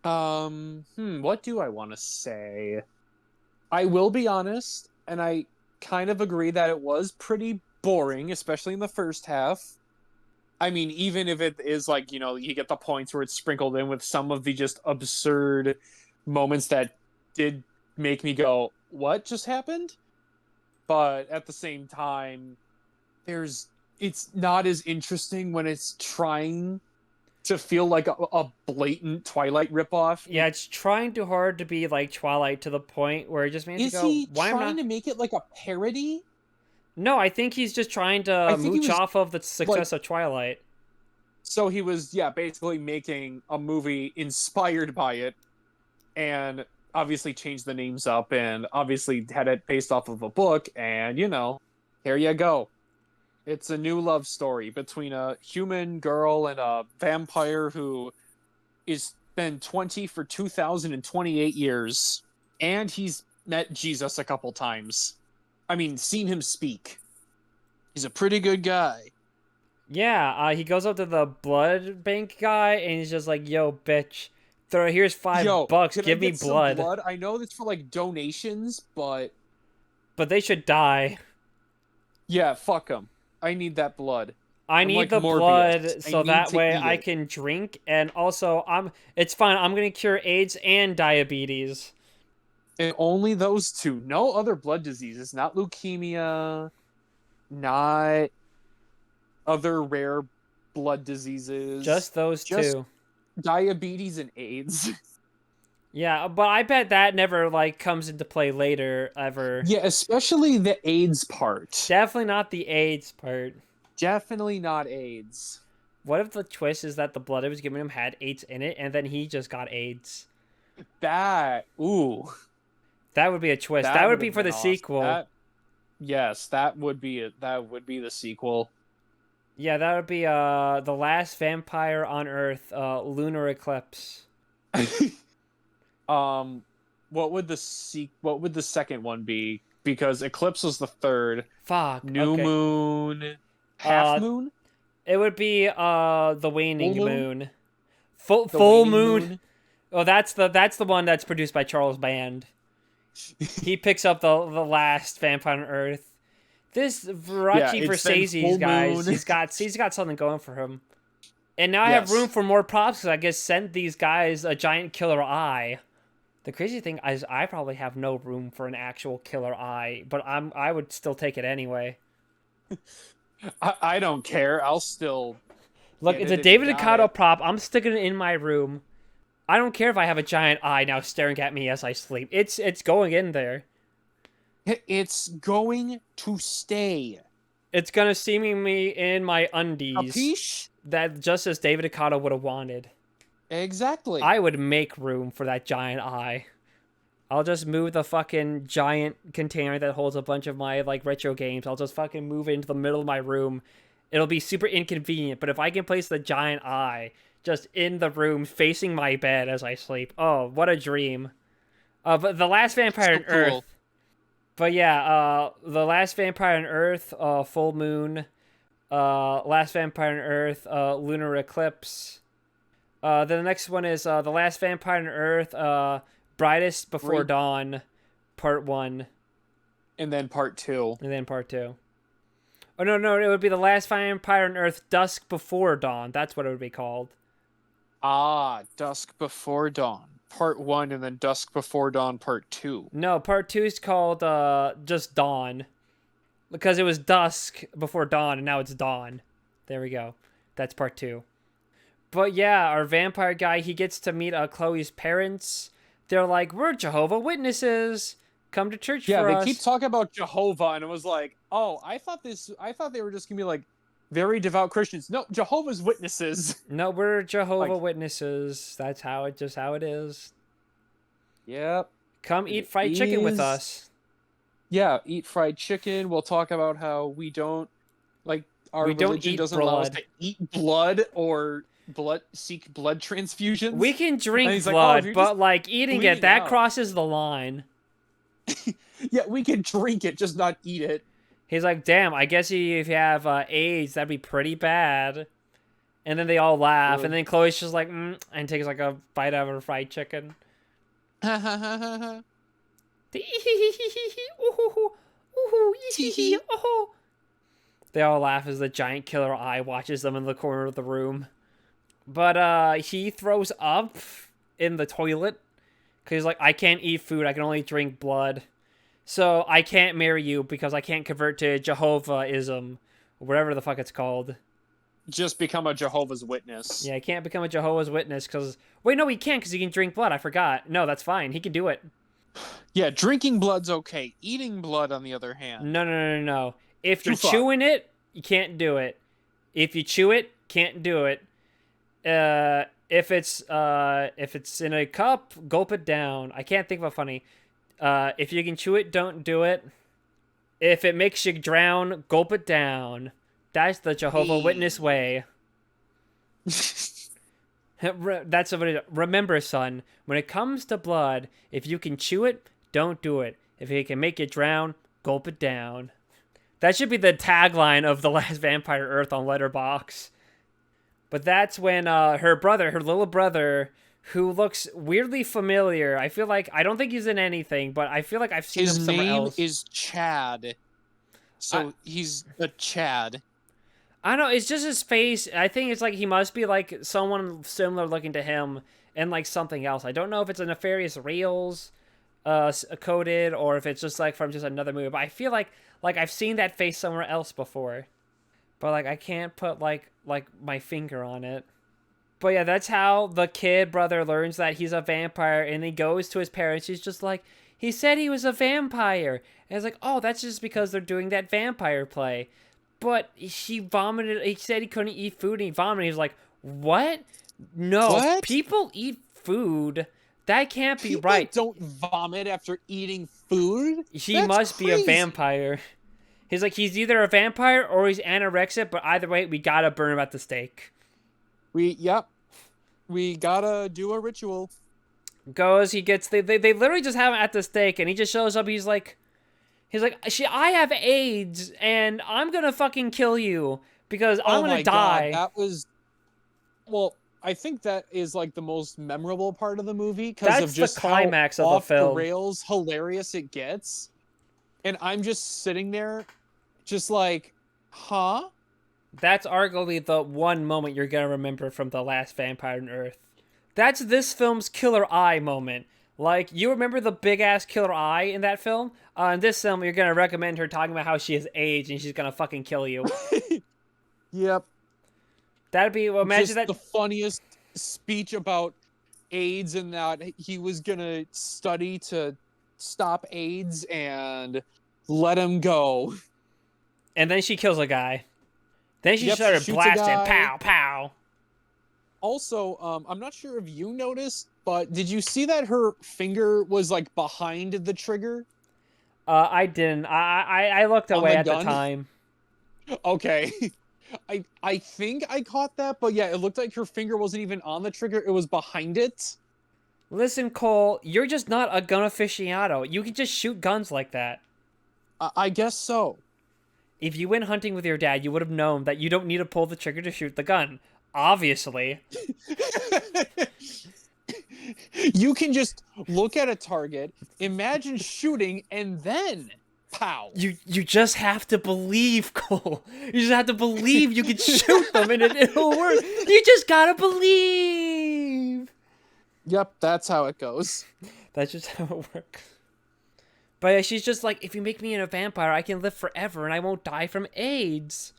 What do I want to say? I will be honest, and I kind of agree that it was pretty boring, especially in the first half. I mean, even if it is like, you know, you get the points where it's sprinkled in with some of the just absurd moments that did make me go, what just happened? But at the same time, it's not as interesting when it's trying to feel like a blatant Twilight ripoff. Yeah, it's trying too hard to be like Twilight to the point where it just makes you Is go, he why am I trying not? to make it like a parody? No, I think he's just trying I to think he mooch was off of the like, success of Twilight. so he was, yeah, basically making a movie inspired by it, and obviously changed the names up, and obviously had it based off of a book, and here you go. It's a new love story between a human girl and a vampire who is been 20 for 2028 years, and he's met Jesus a couple times. I mean, seen him speak. He's a pretty good guy. Yeah, he goes up to the blood bank guy and he's just like, "Yo, bitch, here's Yo, $5. can I Give me get some blood." blood? I know that's for like donations, but But they should die. yeah, fuck them. I need that blood. I I'm need like the Morbius. blood I so need that to way eat I it. can drink, and also it's fine. I'm gonna cure AIDS and diabetes. And only those two. No other blood diseases. Not leukemia. Not other rare blood diseases. Just those Just two. diabetes and AIDS. Yeah, but I bet that never like comes into play later ever. Yeah, especially the AIDS part. Definitely not the AIDS part. Definitely not AIDS. What if the twist is that the blood it was giving him had AIDS in it, and then he just got AIDS? Ooh, That would be a twist. That that would would be have for been the awesome. sequel. Yes, that would be it. That would be the sequel. Yeah, that would be the last vampire on Earth, lunar eclipse. What would the second one be? Because Eclipse was the third. Fuck. New Okay. moon, half Uh, moon, it would be the waning full moon. Full the full waning moon. Oh, that's the one that's produced by Charles Band. He picks up the last vampire on Earth. This Yeah, Virachi it's then Versazes full guys, moon. he's got something going for him. And now I have Yes. room for more props because I guess sent these guys a giant killer eye. The crazy thing is I probably have no room for an actual killer eye, but I would still take it anyway. I don't care. I'll still Look, get it's it a if you David got DeCoteau it. prop. I'm sticking it in my room. I don't care if I have a giant eye now staring at me as I sleep. It's going in there. It's going to stay. It's gonna see me in my undies. Capiche? That just as David DeCoteau would have wanted. Exactly. I would make room for that giant eye. I'll just move the fucking giant container that holds a bunch of my like retro games. I'll just fucking move it into the middle of my room. It'll be super inconvenient, but if I can place the giant eye just in the room facing my bed as I sleep, oh, what a dream. But the last vampire on Earth. Cool. But yeah, the last vampire on Earth, full moon. Last vampire on Earth, lunar eclipse. Then the next one is the last vampire on Earth, brightest before Right. dawn, part 1, And then part 2. and then part 2. Oh no, it would be the last vampire on Earth, dusk before dawn. That's what it would be called. Dusk Before Dawn. Part 1 and then Dusk Before Dawn Part 2. No, part 2 is called just dawn, because it was dusk before dawn, and now it's dawn. There we go. That's part 2. But yeah, our vampire guy, he gets to meet Chloe's parents. They're like, we're Jehovah Witnesses. Come to church Yeah, for they us. keep talking about Jehovah, and it was like, oh, I thought they were just gonna be like very devout Christians. No, Jehovah's Witnesses. No, we're Jehovah Like- Witnesses. That's how it is. Yep. Come eat It fried chicken with is- us. Yeah, eat fried chicken. We'll talk about how we don't like our We don't religion eat doesn't allow us blood. to eat blood or seek blood transfusions. We can drink he's like, oh, blood, if you're but just like eating it, bleeding that out. crosses the line. Yeah, we can drink it, just not eat it. He's like, damn, I guess if you have AIDS, that'd be pretty bad. And then they all laugh, Ugh. and then Chloe's just like, and takes like a bite out of her fried chicken. They all laugh as the giant killer eye watches them in the corner of the room. But he throws up in the toilet Because he's like, I can't eat food. I can only drink blood. So I can't marry you because I can't convert to Jehovah-ism. Whatever the fuck it's called. Just become a Jehovah's Witness. Yeah, he can't become a Jehovah's Witness because... Wait, no, he can't because he can drink blood. I forgot. No, that's fine. He can do it. Yeah, drinking blood's okay. Eating blood, on the other hand. No. If you're chewing it, you can't do it. If you chew it, can't do it. If it's in a cup, gulp it down. I can't think of a funny. If you can chew it, don't do it. If it makes you drown, gulp it down. That's the Jehovah Witness way. That's what it is. Remember, son, when it comes to blood, if you can chew it, don't do it. If it can make you drown, gulp it down. That should be the tagline of The Last Vampire Earth on Letterboxd. But that's when her little brother, who looks weirdly familiar. I feel like, I don't think he's in anything, but I feel like I've seen him somewhere else. His name is Chad. So he's a Chad. I don't know, it's just his face. I think it's like he must be like someone similar looking to him and like something else. I don't know if it's a Nefarious Reels coded or if it's just like from just another movie. But I feel like I've seen that face somewhere else before. But like I can't put like my finger on it. But yeah, that's how the kid brother learns that he's a vampire, and he goes to his parents. He's just like, he said he was a vampire. And it's like, oh, that's just because they're doing that vampire play. But he vomited. He said he couldn't eat food, and he vomited. He's like, what? No, what? People eat food. That can't be People right. Don't vomit after eating food. He must be a vampire. He's like, he's either a vampire or he's anorexic, but either way, we gotta burn him at the stake. We gotta do a ritual. He gets, they literally just have him at the stake, and he just shows up, he's like, I have AIDS, and I'm gonna fucking kill you, because I'm gonna die. God, that was, well, I think that is like the most memorable part of the movie, because of just the climax how of the off film. The rails hilarious it gets. And I'm just sitting there, just like, huh? That's arguably the one moment you're gonna remember from The Last Vampire on Earth. That's this film's killer eye moment. Like, you remember the big-ass killer eye in that film? In this film, you're gonna recommend her talking about how she has AIDS and she's gonna fucking kill you. Yep. That'd be, well, imagine just that. The funniest speech about AIDS and that he was gonna study to stop AIDS and let him go. And then she kills a guy. Then she started blasting, pow, pow. Also, I'm not sure if you noticed, but did you see that her finger was like behind the trigger? I didn't. I looked away at the time. Okay. I think I caught that, but yeah, it looked like her finger wasn't even on the trigger. It was behind it. Listen, Cole, you're just not a gun aficionado. You can just shoot guns like that. I guess so. If you went hunting with your dad, you would have known that you don't need to pull the trigger to shoot the gun. Obviously. You can just look at a target, imagine shooting, and then pow. You just have to believe, Cole. You just have to believe you can shoot them and it'll work. You just gotta believe. Yep, that's how it goes. That's just how it works. But she's just like, if you make me a vampire, I can live forever and I won't die from AIDS.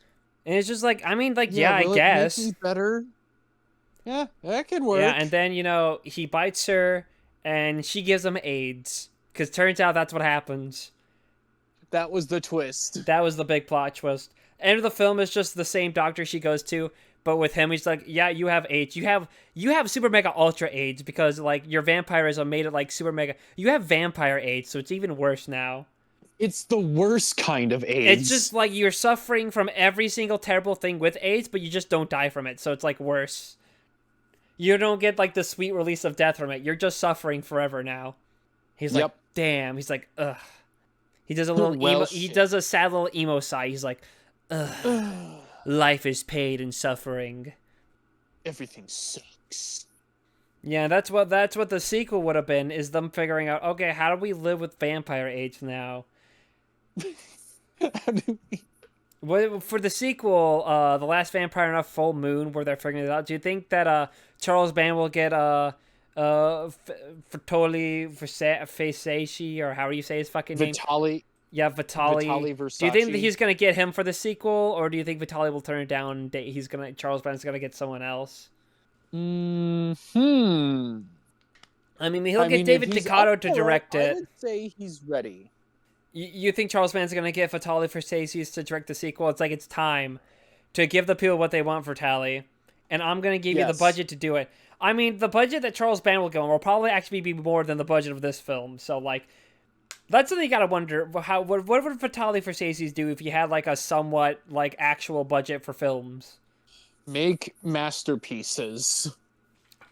And it's just like, I mean, like, yeah, I guess. Make me better? Yeah, that could work. Yeah, and then, he bites her and she gives him AIDS. Because turns out that's what happens. That was the twist. That was the big plot twist. End of the film is just the same doctor she goes to, but with him, he's like, yeah, you have AIDS. You have super mega ultra AIDS because, like, your vampirism made it, like, super mega. You have vampire AIDS, so it's even worse now. It's the worst kind of AIDS. It's just, like, you're suffering from every single terrible thing with AIDS, but you just don't die from it, so it's, like, worse. You don't get, like, the sweet release of death from it. You're just suffering forever now. He's like, damn. He's like, ugh. He does a little emo. He does a sad little emo sigh. He's like, ugh. Life is pain and suffering. Everything sucks. Yeah, that's what the sequel would have been, is them figuring out, okay, how do we live with vampire AIDS now? How do we... Well, for the sequel, The Last Vampire on a Full Moon, where they're figuring it out, do you think that Charles Band will get Vitali Versace, or how do you say his fucking name? Vitali Yeah, Vitali. Do you think that Versace. he's gonna get him for the sequel, or do you think Vitali will turn it down and Charles Band's gonna get someone else? Hmm. I mean, he'll I get mean, if David he's up DeCoteau to for it, direct I it. would say he's ready. You think Charles Band's gonna get Vitali Versace to direct the sequel? It's like it's time to give the people what they want for Tally, and I'm gonna give you the Yes. budget to do it. I mean, the budget that Charles Band will go on will probably actually be more than the budget of this film. So like, that's something you gotta wonder. What would Vitali Versace's do if you had like a somewhat like actual budget for films? Make masterpieces.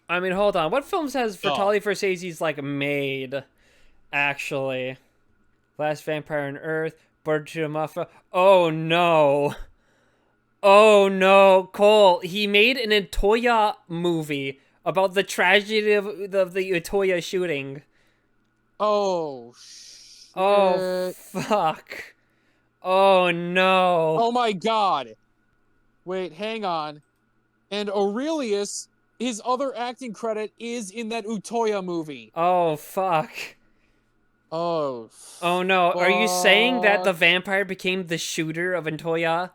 I mean, hold on. What films has Oh. Vitali Versace's like made? Actually, Last Vampire on Earth, Bird to the Muffa. Oh no. Oh no, Cole. He made an Utoya movie about the tragedy of the Utoya shooting. Oh, Oh shit. fuck. Oh no. Oh my god. Wait, hang on. And Aurelius, his other acting credit is in that Utoya movie. Oh fuck. Oh. Oh no. Are you saying that the Fuck. vampire became the shooter of Utoya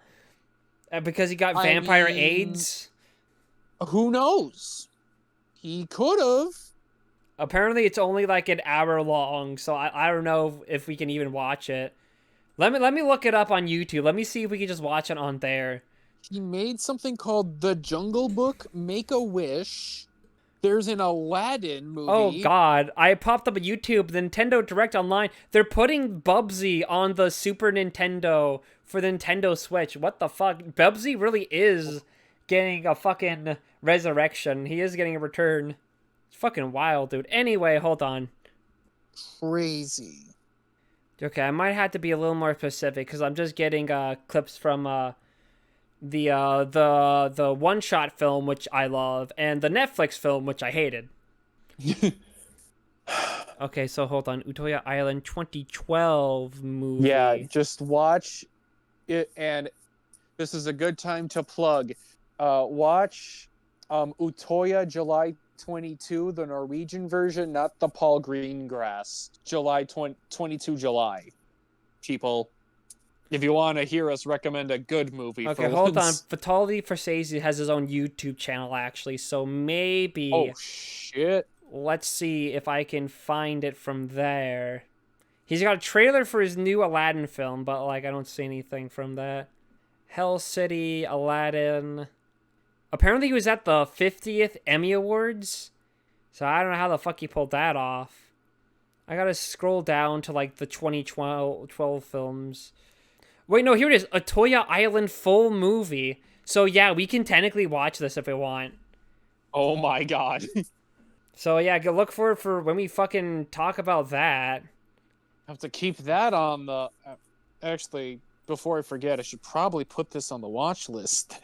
because he got I vampire mean, AIDS? who knows? He could have. Apparently, it's only like an hour long, so I don't know if we can even watch it. Let me look it up on YouTube. Let me see if we can just watch it on there. He made something called The Jungle Book, Make a Wish. There's an Aladdin movie. Oh god, I popped up a YouTube, the Nintendo Direct Online. They're putting Bubsy on the Super Nintendo for the Nintendo Switch. What the fuck? Bubsy really is getting a fucking resurrection. He is getting a return. It's fucking wild, dude. Anyway, hold on. Crazy. Okay, I might have to be a little more specific because I'm just getting clips from the one shot film which I love and the Netflix film which I hated. Okay, so hold on. Utoya Island 2012 movie. Yeah, just watch it, and this is a good time to plug. Watch Utoya July 22, the Norwegian version, not the Paul Greengrass. July 22 July. People, if you want to hear us recommend a good movie, Okay, for hold on. once. Vitali Versace has his own YouTube channel actually, so maybe Oh shit! let's see if I can find it from there. He's got a trailer for his new Aladdin film, but like I don't see anything from that. Hell City, Aladdin. Apparently he was at the 50th Emmy Awards. So I don't know how the fuck he pulled that off. I gotta scroll down to like the 2012 films. Wait, no, here it is. Utoya Island full movie. So yeah, we can technically watch this if we want. Oh my god! So yeah, go look for it for when we fucking talk about that. Have to keep that on the. Actually, before I forget, I should probably put this on the watch list.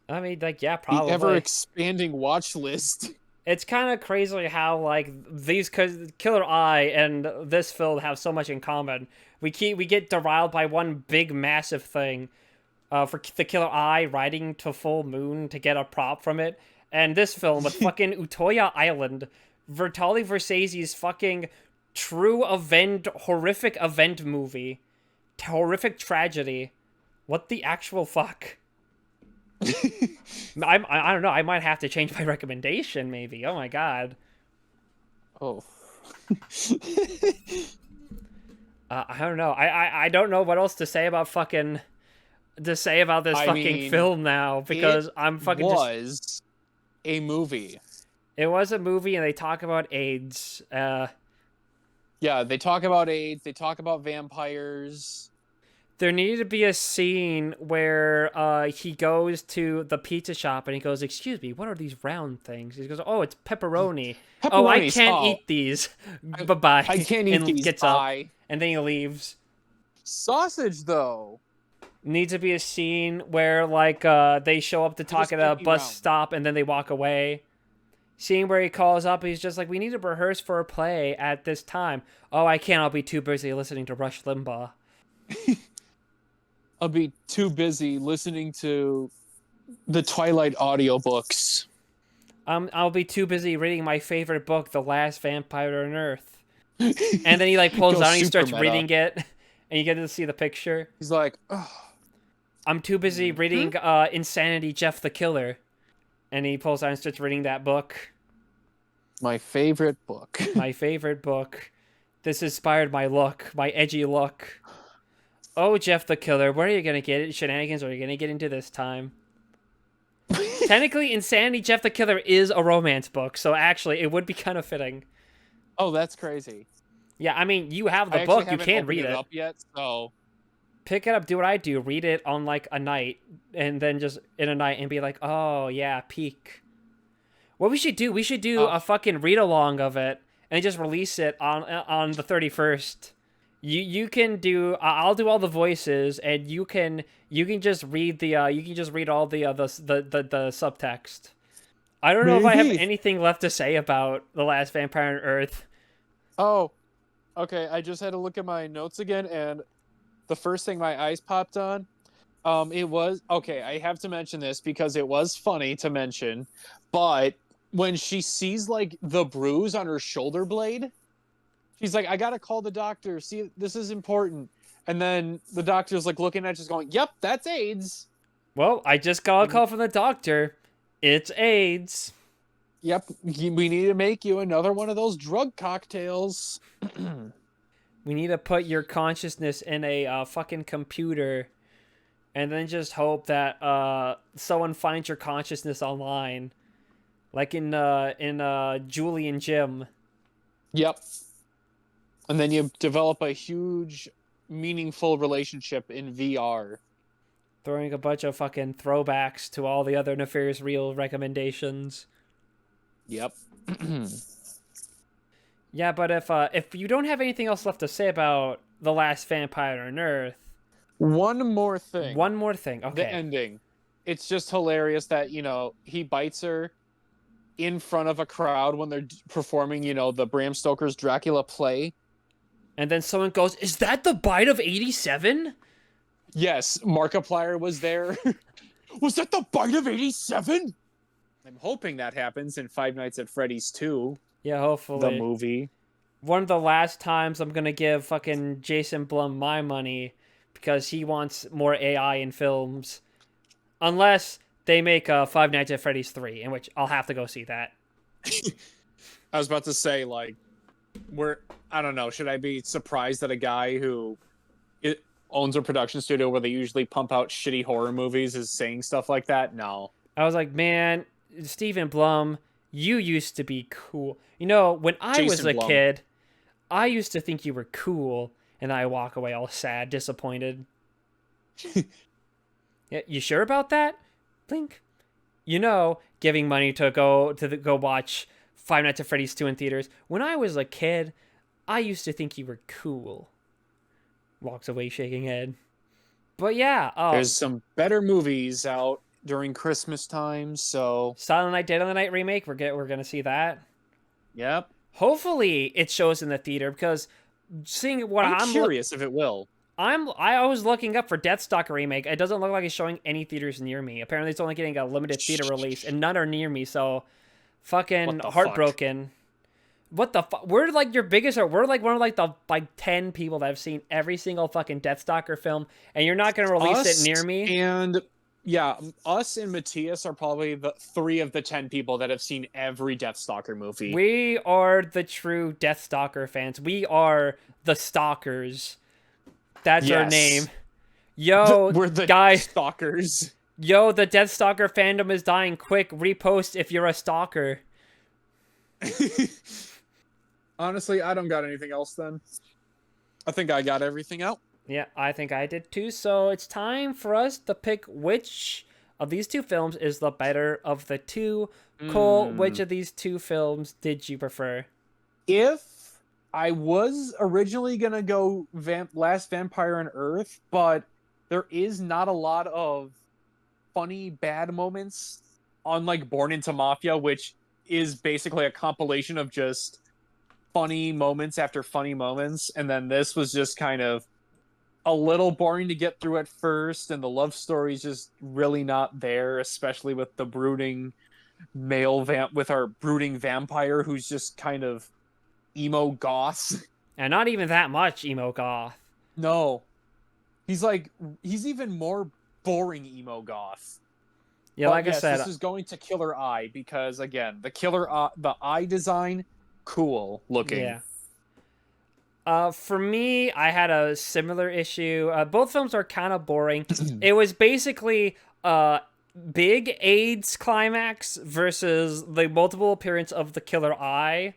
I mean, like, yeah, The probably. ever expanding watch list. It's kind of crazy how like these Killer Eye and this film have so much in common. We get derailed by one big massive thing. For the Killer Eye riding to full moon to get a prop from it, and this film with fucking Utoya Island, Vitali Versace's fucking true event, horrific event movie, horrific tragedy. What the actual fuck? I don't know. I might have to change my recommendation. Maybe. Oh my god. Oh. I don't know. I don't know what else to say about this fucking film now because I'm fucking was a movie. It was a movie and they talk about AIDS. Yeah, they talk about AIDS. They talk about vampires. There needed to be a scene where he goes to the pizza shop and he goes, "Excuse me, what are these round things?" He goes, "Oh, it's pepperoni. Oh, I can't eat these. Bye bye." I can't eat these. Gets up and then he leaves. Sausage though. Needs to be a scene where like they show up to talk at a bus stop and then they walk away. Scene where he calls up, he's just like, "We need to rehearse for a play at this time." "Oh, I can't. I'll be too busy listening to Rush Limbaugh." I'll be too busy listening to the Twilight audiobooks. I'll be too busy reading my favorite book, The Last Vampire on Earth. And then he like pulls Go out and he super starts meta. reading it, and you get to see the picture. He's like, oh, I'm too busy mhm. reading Insanity Jeff the Killer, and he pulls out and starts reading that book. My favorite book. My favorite book. This inspired my look, my edgy look. Oh, Jeff the Killer, where are you gonna get it? Shenanigans are you gonna get into this time? Technically, Insanity Jeff the Killer is a romance book, so actually, it would be kind of fitting. Oh, that's crazy. Yeah, I mean, you have the I actually book, you haven't can opened read it it. up yet, so Pick it up, do what I do, read it on like a night, and then just in a night and be like, oh yeah, peak. What we should do uh, a fucking read along of it and just release it on the 31st. You can do I'll do all the voices and you can just read the you can just read all the subtext. I don't know if I have maybe. anything left to say about The Last Vampire on Earth. Oh, okay. I just had to look at my notes again, and the first thing my eyes popped on, it was okay. I have to mention this because it was funny to mention, but when she sees like the bruise on her shoulder blade, she's like, "I gotta call the doctor. See, this is important." And then the doctor's like looking at, just going, "Yep, that's AIDS." Well, I just got a And call from the doctor. It's AIDS. yep, we need to make you another one of those drug cocktails. We need to put your consciousness in a fucking computer and then just hope that someone finds your consciousness online, like in Julie and Jim. Yep. And then you develop a huge, meaningful relationship in VR. Throwing a bunch of fucking throwbacks to all the other Nefarious Reel recommendations. Yep. Yeah, but if you don't have anything else left to say about The Last Vampire on Earth, One more thing. one more thing. The Okay. ending. It's just hilarious that, he bites her in front of a crowd when they're performing, the Bram Stoker's Dracula play. And then someone goes, "Is that the bite of 87?" Yes, Markiplier was there. Was that the bite of 87? I'm hoping that happens in Five Nights at Freddy's 2, Yeah, the hopefully. movie. One of the last times I'm gonna give fucking Jason Blum my money because he wants more AI in films. Unless they make Five Nights at Freddy's 3, in which I'll have to go see that. I was about to say, like, I don't know, should I be surprised that a guy who owns a production studio where they usually pump out shitty horror movies is saying stuff like that? No. I was like, man, Stephen Blum, you used to be cool. When I was Jason a Blum. kid, I used to think you were cool, and I walk away all sad, disappointed. Yeah, you sure about that? Blink. Giving money to go watch Five Nights at Freddy's 2 in theaters. When I was a kid, I used to think you were cool. Walks away shaking head. But yeah, There's some better movies out during Christmas time, so Silent Night, Dead of the Night remake. We're gonna see that. yep. Hopefully, it shows in the theater because seeing what I'm I'm curious if it will. I was looking up for Deathstalker remake. It doesn't look like it's showing any theaters near me. Apparently, it's only getting a limited theater release, and none are near me. So, fucking What the heartbroken. What the fuck? We're like your biggest, or we're like one of like the 10 people that have seen every single fucking Deathstalker film, and you're not gonna release it near me. And yeah, us and Matthias are probably the 3 of the 10 people that have seen every Deathstalker movie. We are the true Deathstalker fans. We are the stalkers. That's our Yes. name. Yo, We're the guy. stalkers. Yo, the Deathstalker fandom is dying. Quick, repost if you're a stalker. Honestly, I don't got anything else then. I think I got everything out. Yeah, I think I did too. So it's time for us to pick which of these two films is the better of the two. Cole, which of these two films did you prefer? If I was originally going to go Last Vampire on Earth, but there is not a lot of funny bad moments on like Born into Mafia, which is basically a compilation of just funny moments after funny moments, and then this was just kind of a little boring to get through at first, and the love story's just really not there, especially with the brooding with our brooding vampire who's just kind of emo goth. And not even that much emo goth. No, he's even more boring emo goth. Yeah, But like I yes, said, this is going to Killer Eye because again, the eye design, cool looking. yeah. For me, I had a similar issue. Both films are kind of boring. It was basically big AIDS climax versus the multiple appearance of the Killer Eye.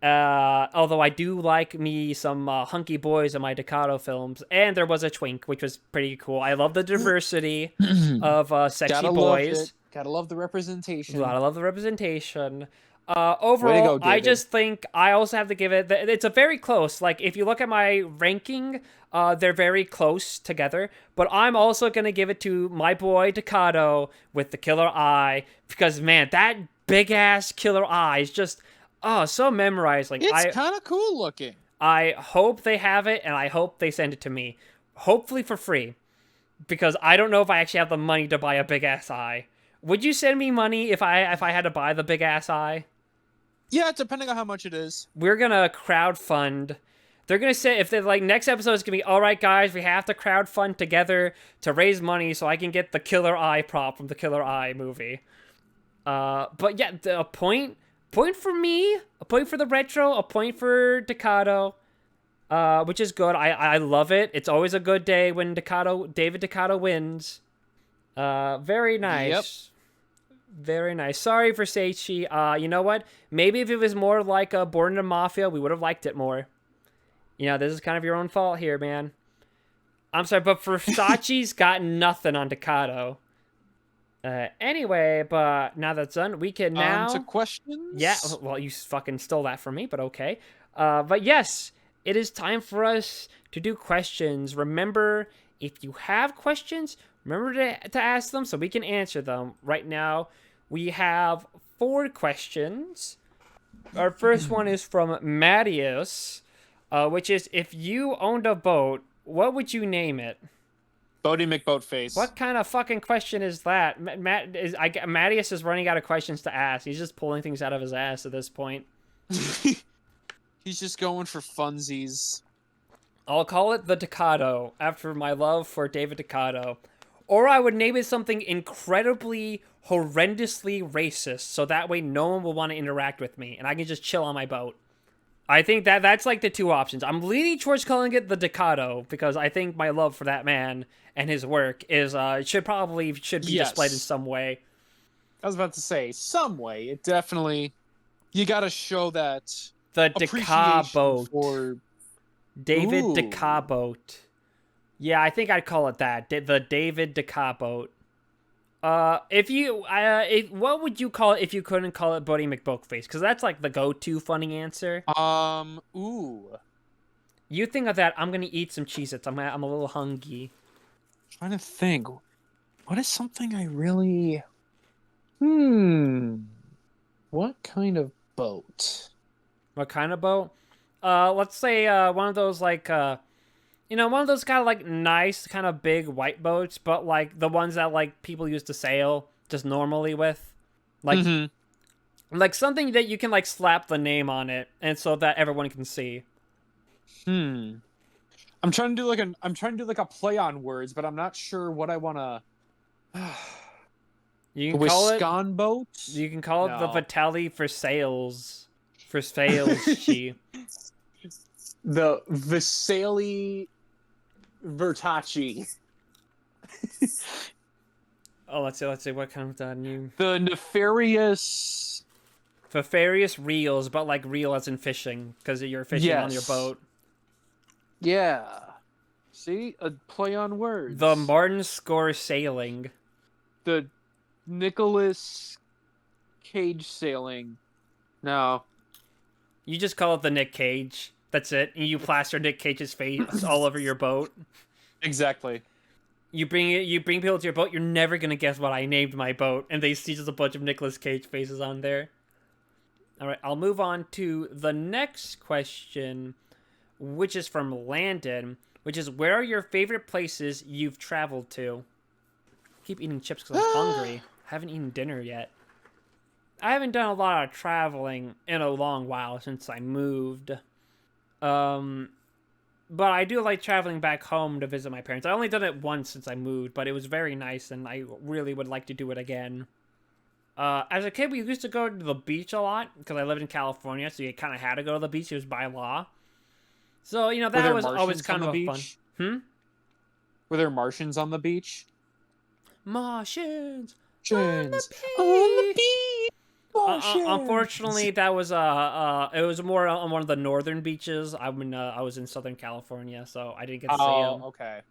Although I do like me some hunky boys in my DeCoteau films, and there was a twink, which was pretty cool. I love the diversity of sexy Gotta love boys. it. Gotta love the representation. I love the representation. Way to Overall, go, I David. just think I also have to give it. It's a very close. Like if you look at my ranking, they're very close together. But I'm also gonna give it to my boy DeCoteau with the Killer Eye because man, that big ass Killer Eye is just so memorizing. It's kind of cool looking. I hope they have it, and I hope they send it to me. Hopefully for free, because I don't know if I actually have the money to buy a big ass eye. Would you send me money if I had to buy the big ass eye? Yeah, depending on how much it is. We're gonna crowdfund. They're gonna say if they're like next episode is gonna be all right, guys. We have to crowdfund together to raise money so I can get the Killer Eye prop from the Killer Eye movie. But yeah, a point for me, a point for the retro, a point for DeCoteau, which is good. I love it. It's always a good day when David DeCoteau wins. Very nice. Yep. Very nice. Sorry for Seichi. You know what? Maybe if it was more like Born in the Mafia, we would have liked it more. You know, this is kind of your own fault here, man. I'm sorry, but Versace's got nothing on DeCoteau. Anyway, but now that's done, we can now... On to questions? Yeah, well, you fucking stole that from me, but okay. But yes, it is time for us to do questions. Remember, if you have questions, remember to ask them so we can answer them. Right now, we have 4 questions. Our first one is from Mattias, which is, if you owned a boat, what would you name it? Bodie McBoatface. What kind of fucking question is that? Mattias is running out of questions to ask. He's just pulling things out of his ass at this point. He's just going for funsies. I'll call it the DeCoteau, after my love for David DeCoteau. Or I would name it something incredibly, horrendously racist, so that way no one will want to interact with me, and I can just chill on my boat. I think that's like the 2 options. I'm leaning towards calling it the DeCoteau, because I think my love for that man and his work is should be displayed in some way. I was about to say, some way. It definitely... You gotta show that... The DeCoteau. For... David Ooh. DeCoteau. Yeah, I think I'd call it that. The David DeCoteau. What would you call it if you couldn't call it Buddy McBoatface? Because that's like the go-to funny answer. Ooh. You think of that, I'm gonna eat some Cheez-Its. I'm a little hungry. Trying to think. What is something I really... What kind of boat? What kind of boat? Let's say one of those like one of those kind of like nice kind of big white boats, but like the ones that like people used to sail just normally with, like like something that you can like slap the name on it and so that everyone can see. I'm trying to do like a play on words, but I'm not sure what I want to. You can call it Wisconsin boat. You can call it the Vitelli for sales. For sales, she. The Visali Vertacci. Oh, let's see. What kind of new? The Nefarious Reels, but like reel as in fishing, because you're fishing on your boat. Yeah. See? A play on words. The Martin Score sailing. The Nicholas Cage sailing. No. You just call it the Nick Cage. That's it. And you plaster Nick Cage's face all over your boat. Exactly. You bring people to your boat, you're never gonna guess what I named my boat, and they see just a bunch of Nicolas Cage faces on there. Alright, I'll move on to the next question, which is from Landon, which is, where are your favorite places you've traveled to? I keep eating chips because I'm hungry. Haven't eaten dinner yet. I haven't done a lot of traveling in a long while since I moved. Um, but I do like traveling back home to visit my parents. I only done it once since I moved, but it was very nice, and I really would like to do it again. As a kid, we used to go to the beach a lot because I lived in California, so you kind of had to go to the beach. It was by law. So, Were that there was always Martians on kind the of a fun. beach? Hmm? Were there Martians on the beach? Martians on the Martians on the beach. beach. Martians. Unfortunately, that was it was more on one of the northern beaches. I was in Southern California, so I didn't get to see Oh, them. okay.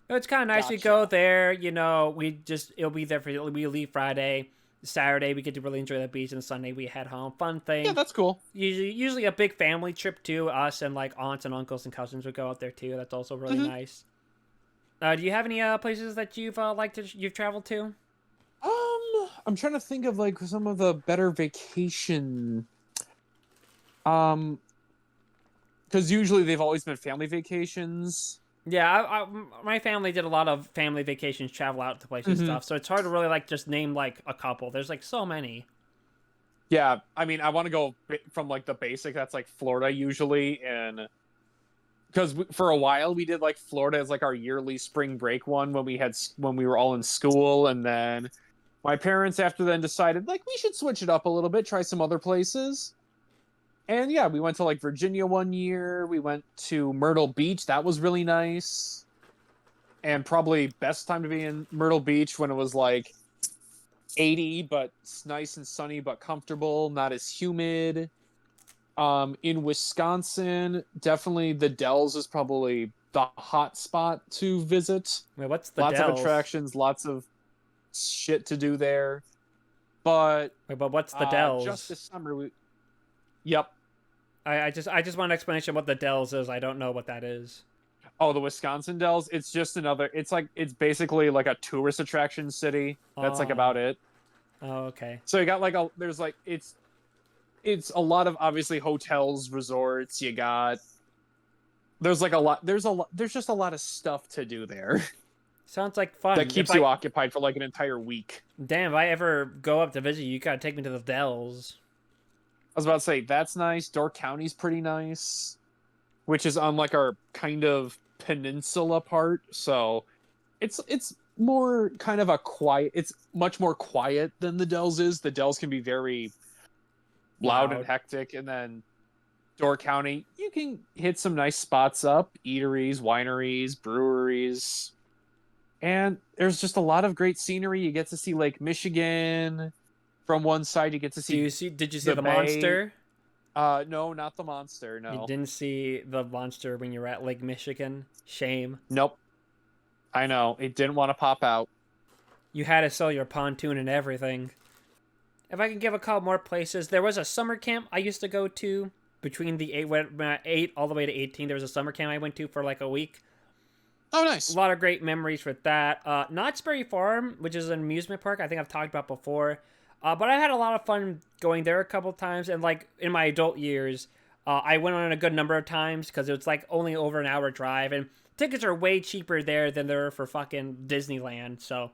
It's kind of nice. We go Gotcha. there, it'll be there for we leave Friday, Saturday we get to really enjoy the beach, and Sunday we head home. Fun Yeah, thing. that's cool. Usually a big family trip too. Us and like aunts and uncles and cousins would go out there too. That's also really hmm nice. Do you have any places that you've traveled to? I'm trying to think of like some of the better vacation. Um, because usually they've always been family vacations. Yeah, my family did a lot of family vacations, travel out to places and hmm stuff. So it's hard to really like just name like a couple. There's like so many. Yeah, I mean, I want to go from like the basic. That's like Florida usually, and because for a while we did like Florida as like our yearly spring break one when we were all in school, and then my parents after then decided like we should switch it up a little bit, try some other places. And yeah, we went to like Virginia one year. We went to Myrtle Beach. That was really nice. And probably best time to be in Myrtle Beach when it was like 80, but nice and sunny, but comfortable, not as humid. In Wisconsin, definitely the Dells is probably the hot spot to visit. Wait, what's the Lots of Dells? attractions, lots of shit to do there. But Wait, but what's the just Dells? this summer, yep. I just want an explanation of what the Dells is. I don't know what that is. Oh, the Wisconsin Dells. It's just another. It's basically like a tourist attraction city. That's like Oh, about it. oh, okay. So you got like there's like it's a lot of obviously hotels, resorts. You got there's like a lot. There's just a lot of stuff to do there Sounds like that fun. keeps you occupied for like an entire week. Damn, if I ever go up to visit you, you gotta take me to the Dells. I was about to say that's nice. Door County's pretty nice, which is on like our kind of peninsula part. So it's more kind of a quiet. It's much more quiet than the Dells is. The Dells can be very loud and Loud. hectic, and then Door County, you can hit some nice spots up, eateries, wineries, breweries, and there's just a lot of great scenery. You get to see Lake Michigan from one side. You get to see Did you see the the bay. monster? No, not the monster. You No, didn't see the monster when you were at Lake Michigan? Shame. nope. I know it didn't want to pop out. You had to sell your pontoon and everything. If I can give a couple more places, there was a summer camp I used to go to between the 8 all the way to 18. There was a summer camp I went to for like a week. Oh, A nice. lot of great memories with that. Knott's Berry Farm, which is an amusement park, I think I've talked about before. But I had a lot of fun going there a couple times, and like in my adult years, I went on a good number of times because it was like only over an hour drive, and tickets are way cheaper there than they're for fucking Disneyland. So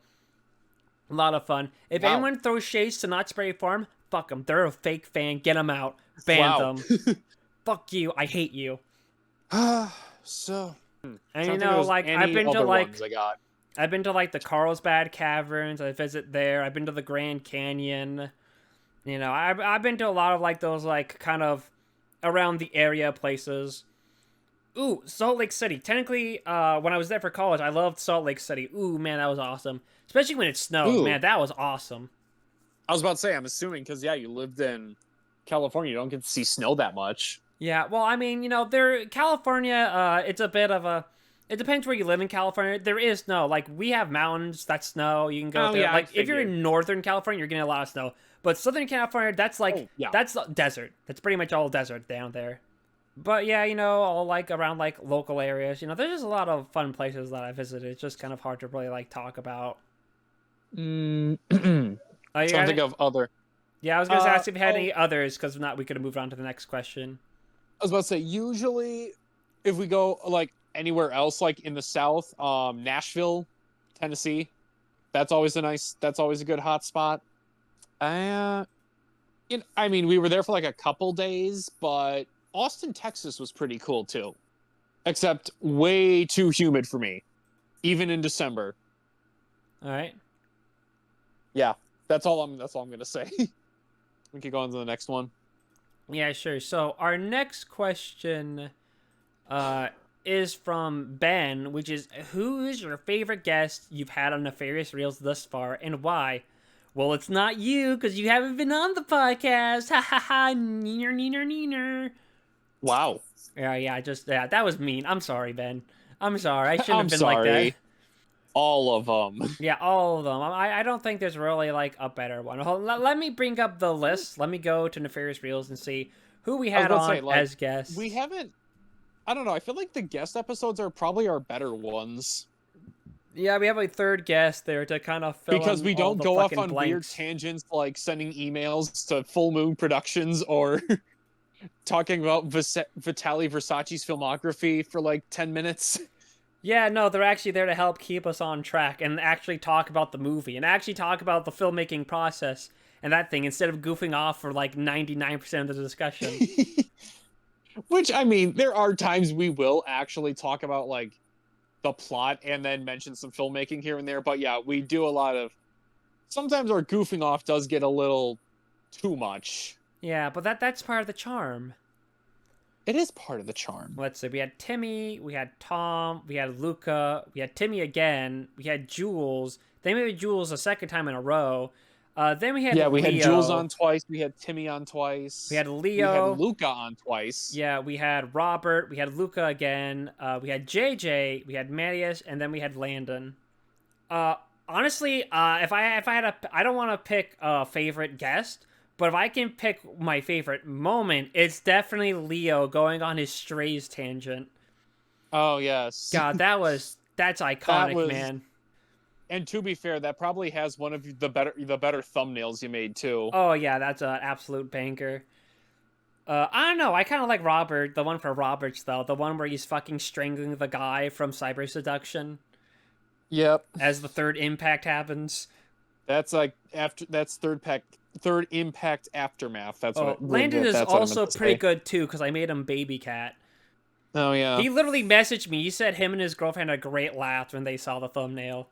a lot of fun. If Wow. anyone throws shades to Knott's Berry Farm, fuck them. They're a fake fan. Get them out. Ban Wow. them. Fuck you. I hate you. So, And trying to think if there's like any other ones I got. I've been to like the Carlsbad Caverns. I visit there. I've been to the Grand Canyon. I've been to a lot of like those like kind of around the area places. Ooh, Salt Lake City. Technically, when I was there for college, I loved Salt Lake City. Ooh, man, that was awesome. Especially when it snowed. Ooh, Man, that was awesome. I was about to say, I'm assuming because yeah, you lived in California, you don't get to see snow that much. Yeah, well, I mean, there California. It's a bit of a. It depends where you live in California. There is snow. Like we have mountains that snow. You can go Oh there. yeah, I Like if you're figured. in Northern California, you're getting a lot of snow. But Southern California, that's like Oh yeah. that's desert. That's pretty much all desert down there. But yeah, all like around like local areas. There's just a lot of fun places that I visited. It's just kind of hard to really like talk about. Mm, You trying to got think it? of other. Yeah, I was gonna ask if you had Oh, any others, because if not, we could have moved on to the next question. I was about to say, usually if we go like anywhere else, like in the South, Nashville, Tennessee, that's always a good hot spot. Uh, I mean, we were there for like a couple days, but Austin, Texas was pretty cool too. Except way too humid for me, even in December. All right. Yeah, that's all I'm gonna say. We can go on to the next one. Yeah, sure. So our next question is from Ben, which is, who is your favorite guest you've had on Nefarious Reels thus far, and why? Well, it's not you, because you haven't been on the podcast. Ha ha ha, neener, neener, neener. Wow. Yeah, that was mean. I'm sorry, Ben. I'm sorry. I shouldn't I'm have been sorry. like that. All of them. Yeah, all of them. I don't think there's really, like, a better one. Let me bring up the list. Let me go to Nefarious Reels and see who we had on as guests. We haven't... I don't know. I feel like the guest episodes are probably our better ones. Yeah, we have a third guest there to kind of fill because in we all don't the go off fucking on blanks. weird tangents like sending emails to Full Moon Productions or talking about Vitaly Versace's filmography for like 10 minutes. Yeah, no, they're actually there to help keep us on track and actually talk about the movie and actually talk about the filmmaking process and that thing instead of goofing off for like 99% of the discussion. Which, I mean, there are times we will actually talk about like the plot and then mention some filmmaking here and there, but yeah, we do a lot of... Sometimes our goofing off does get a little too much. Yeah, but that's part of the charm. It is part of the charm. Let's see, we had Timmy, we had Tom, we had Luca, we had Timmy again, we had Jules. They made Jules a second time in a row. Then we had we Leo. had Jules on twice. We had Timmy on twice. We had Leo. We had Luca on twice. Yeah, we had Robert. We had Luca again. We had JJ. We had Marius, and then we had Landon. Honestly, if I had a, I don't want to pick a favorite guest, but if I can pick my favorite moment, it's definitely Leo going on his Strays tangent. Oh yes. God, that's iconic, man. And to be fair, that probably has one of the better thumbnails you made too. Oh yeah, that's an absolute banger. I don't know. I kind of like Robert, the one for Roberts though, the one where he's fucking strangling the guy from Cyber Seduction. Yep. As the third impact happens. That's like third impact aftermath. That's what. Landon is also pretty good too because I made him Baby Cat. Oh yeah. He literally messaged me. He said him and his girlfriend had a great laugh when they saw the thumbnail.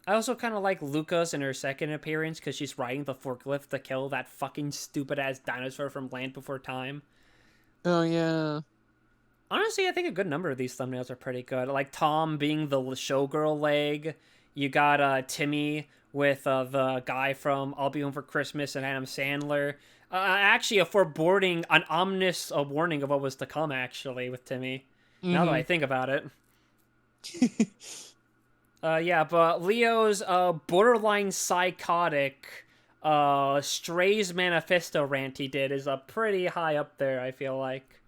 I also kind of like Lucas in her second appearance because she's riding the forklift to kill that fucking stupid-ass dinosaur from Land Before Time. Oh, yeah. Honestly, I think a good number of these thumbnails are pretty good. Like Tom being the showgirl leg. You got Timmy with the guy from I'll Be Home for Christmas and Adam Sandler. Actually, an ominous warning of what was to come, actually, with Timmy. Mm-hmm. Now that I think about it. Yeah, but Leo's borderline psychotic Strays manifesto rant he did is pretty high up there, I feel like.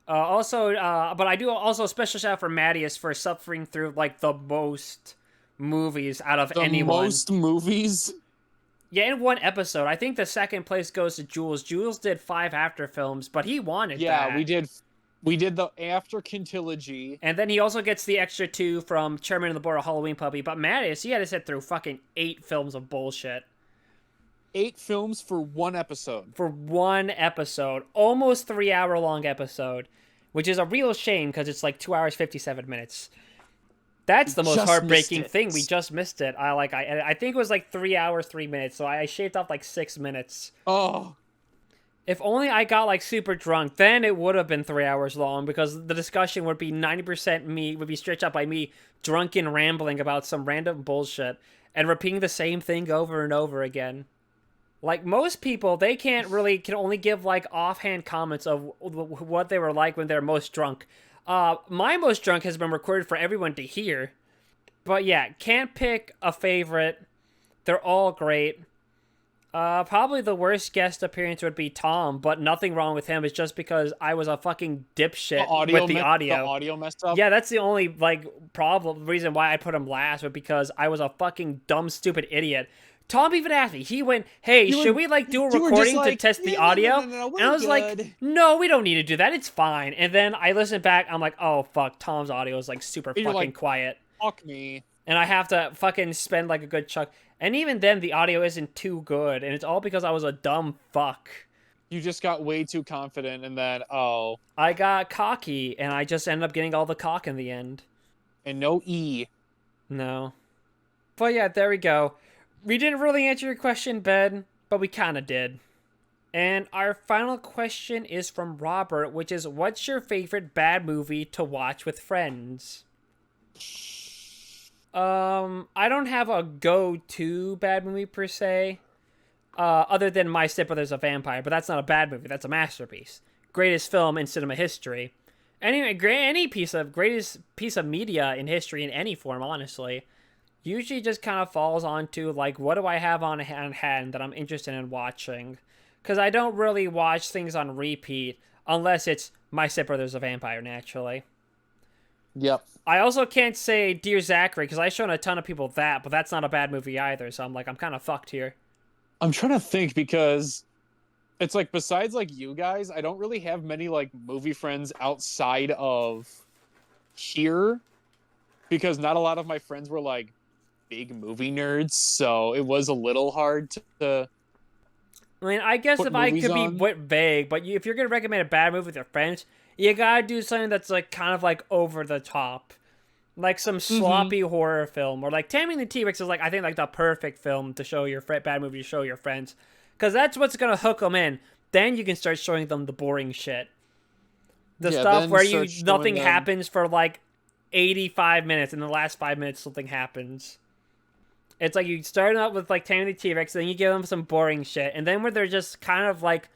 But I do also a special shout out for Mattias for suffering through like the most movies out of anyone. The most movies? Yeah, in one episode. I think the second place goes to Jules. Jules did 5 after films, but he wanted that. Yeah, we did the after Quintilogy. And then he also gets the extra 2 from Chairman of the Board of Halloween Puppy. But Mattias, he had to sit through fucking 8 films of bullshit. 8 films for 1 episode. For 1 episode. Almost 3-hour long episode. Which is a real shame because it's like 2 hours, 57 minutes. That's the most heartbreaking thing. We just missed it. I think it was like 3 hours, 3 minutes. So I shaved off like 6 minutes. Oh. If only I got like super drunk, then it would have been 3 hours long because the discussion would be 90% me, would be stretched out by me drunken rambling about some random bullshit and repeating the same thing over and over again. Like most people, they can only give like offhand comments of what they were like when they're most drunk. My most drunk has been recorded for everyone to hear. But yeah, can't pick a favorite. They're all great. Probably the worst guest appearance would be Tom, but nothing wrong with him. It's just because I was a fucking dipshit with the audio. The audio messed up? Yeah, that's the only, reason why I put him last, was because I was a fucking dumb, stupid idiot. Tom even asked me. He went, hey, should we, do a recording to test the audio? No, and I was like, no, we don't need to do that. It's fine. And then I listened back. I'm like, oh, fuck. Tom's audio is, super fucking quiet. Fuck me. and I have to fucking spend like a good chunk. And even then, the audio isn't too good, and it's all because I was a dumb fuck. You just got way too confident, and then I got cocky, and I just ended up getting all the cock in the end. and no E. No. But yeah, there we go. We didn't really answer your question, Ben, but we kind of did. And our final question is from Robert, which is, what's your favorite bad movie to watch with friends? I don't have a go-to bad movie per se, other than My Stepbrother's a Vampire, but that's not a bad movie. That's a masterpiece. Greatest film in cinema history. Anyway, any greatest piece of media in history in any form, honestly, usually just kind of falls onto, like, what do I have on hand that I'm interested in watching? Because I don't really watch things on repeat unless it's My Stepbrother's a Vampire, naturally. Yep. I also can't say Dear Zachary, because I've shown a ton of people that, but that's not a bad movie either, so I'm kind of fucked here. I'm trying to think because it's like, besides like you guys, I don't really have many like movie friends outside of here, because not a lot of my friends were like big movie nerds, so it was a little hard to I mean, I guess put if I movies could be on. vague, but if you're going to recommend a bad movie with your friends, you gotta do something that's like kind of like over the top. Like some sloppy horror film, or like Tammy and the T-Rex is like, I think, like the perfect film to show your bad movie to show your friends, because that's what's gonna hook them in. Then you can start showing them the boring shit, the Yeah, stuff then where start showing nothing them. happens for like 85 minutes, and in the last 5 minutes something happens. It's like you start out with like Tammy and the T-Rex, then you give them some boring shit, and then where they're just kind of like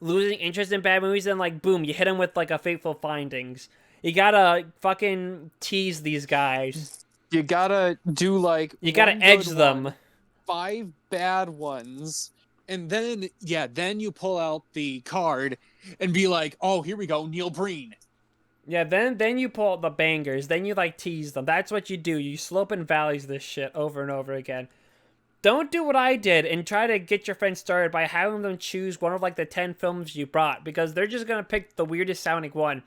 losing interest in bad movies, then like boom, you hit them with like a Fateful Findings. You gotta fucking tease these guys. You gotta do like You gotta one edge good them. one, 5 bad ones, and then then you pull out the card and be like, oh, here we go, Neil Breen. Yeah, then you pull out the bangers. Then you like tease them. That's what you do. You slope and valleys this shit over and over again. Don't do what I did and try to get your friends started by having them choose one of like the 10 films you brought, because they're just gonna pick the weirdest sounding one.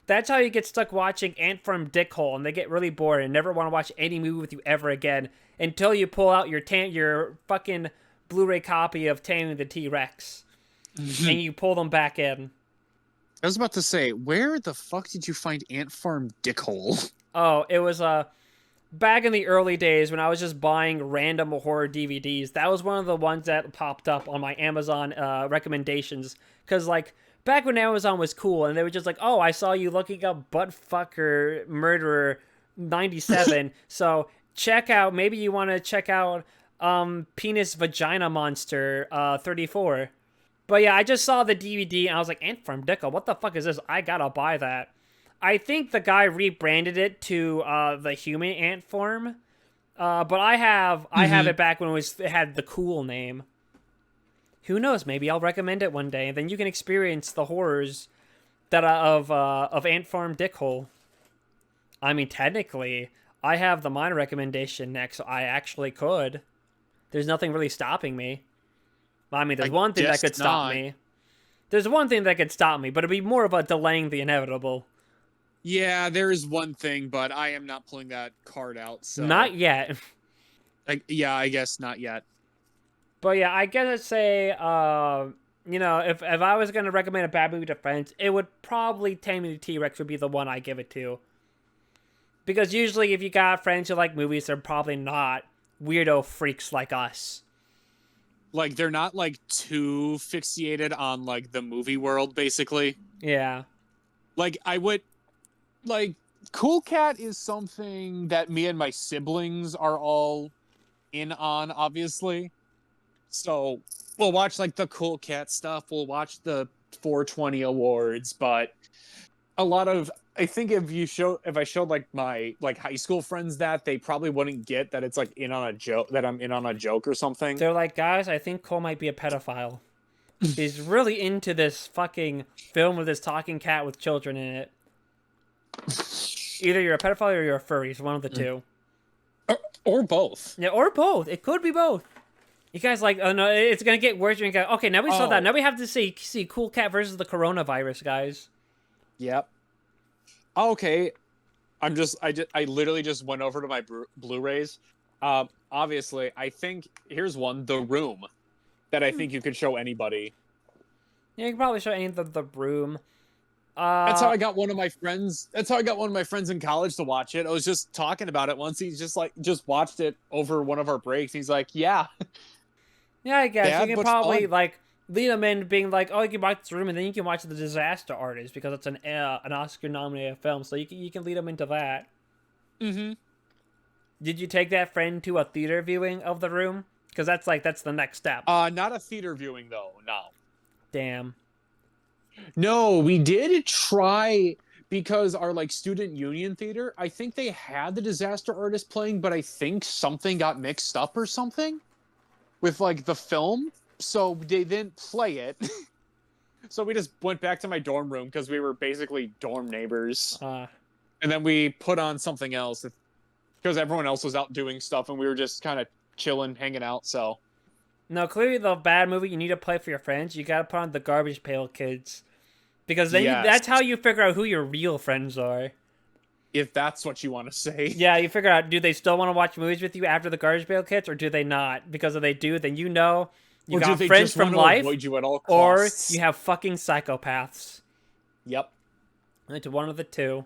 That's how you get stuck watching Ant Farm Dickhole, and they get really bored and never want to watch any movie with you ever again until you pull out your fucking Blu-ray copy of Tammy the T-Rex and you pull them back in. I was about to say, where the fuck did you find Ant Farm Dickhole? Oh, it was back in the early days when I was just buying random horror DVDs. That was one of the ones that popped up on my Amazon recommendations, because like back when Amazon was cool, and they were just like, oh, I saw you looking up Buttfucker Murderer 97, so maybe you want to check out Penis Vagina Monster 34. But yeah, I just saw the DVD and I was like, Ant Farm Dickhole, what the fuck is this? I gotta buy that. I think the guy rebranded it to the Human Ant Farm, but I have it back when it had the cool name. Who knows? Maybe I'll recommend it one day, and then you can experience the horrors that of Ant Farm Dickhole. I mean, technically, I have the minor recommendation next, so I actually could. There's nothing really stopping me. I mean, there's one thing that could stop me. There's one thing that could stop me, but it'd be more of a delaying the inevitable. Yeah, there is one thing, but I am not pulling that card out. So Not yet. I guess not yet. But yeah, I guess I'd say, if I was going to recommend a bad movie to friends, it would probably Tammy the T-Rex would be the one I give it to. Because usually if you got friends who like movies, they're probably not weirdo freaks like us. Like, they're not like too fixated on like the movie world, basically. Yeah. Like, I would like Cool Cat is something that me and my siblings are all in on, obviously. So we'll watch like the Cool Cat stuff. We'll watch the 420 awards, but a lot of I think if I showed like my like high school friends that, they probably wouldn't get that it's like in on a joke, that I'm in on a joke or something. They're like, guys, I think Cole might be a pedophile. He's really into this fucking film with this talking cat with children in it. Either you're a pedophile or you're a furry. It's one of the two. Or both. Yeah, or both. It could be both. You guys like, oh no, it's gonna get worse. You're gonna go, okay, now we saw that. Now we have to see Cool Cat versus the coronavirus, guys. Yep. Okay. I literally just went over to my Blu-rays. Obviously, I think here's one, The Room, that I think you could show anybody. Yeah, you can probably show any of the room. That's how Uh, I got one of my friends. That's how I got one of my friends in college to watch it. I was just talking about it once. He's just watched it over one of our breaks. He's like, "Yeah, yeah, I guess you bad can but probably fun." like lead them in being like, oh, you can watch this room, and then you can watch the Disaster Artist because it's an Oscar-nominated film, so you can lead them into that. Mm-hmm. Did you take that friend to a theater viewing of the room? Because that's the next step. Not a theater viewing though. No, Damn. no, we did try because our like student union theater. I think they had the Disaster Artist playing, but I think something got mixed up or something with like the film, so they didn't play it. So we just went back to my dorm room because we were basically dorm neighbors. And then we put on something else because everyone else was out doing stuff and we were just kind of chilling, hanging out. So No, clearly the bad movie you need to play for your friends, you gotta put on the Garbage Pail Kids. Because then yes, that's how you figure out who your real friends are. if that's what you want to say. Yeah, you figure out, do they still want to watch movies with you after the Garbage Pail Kids, or do they not? Because if they do, then you know you Or do got they friends just from want to life, avoid you at all or costs? you have fucking psychopaths. Yep. It's one of the two.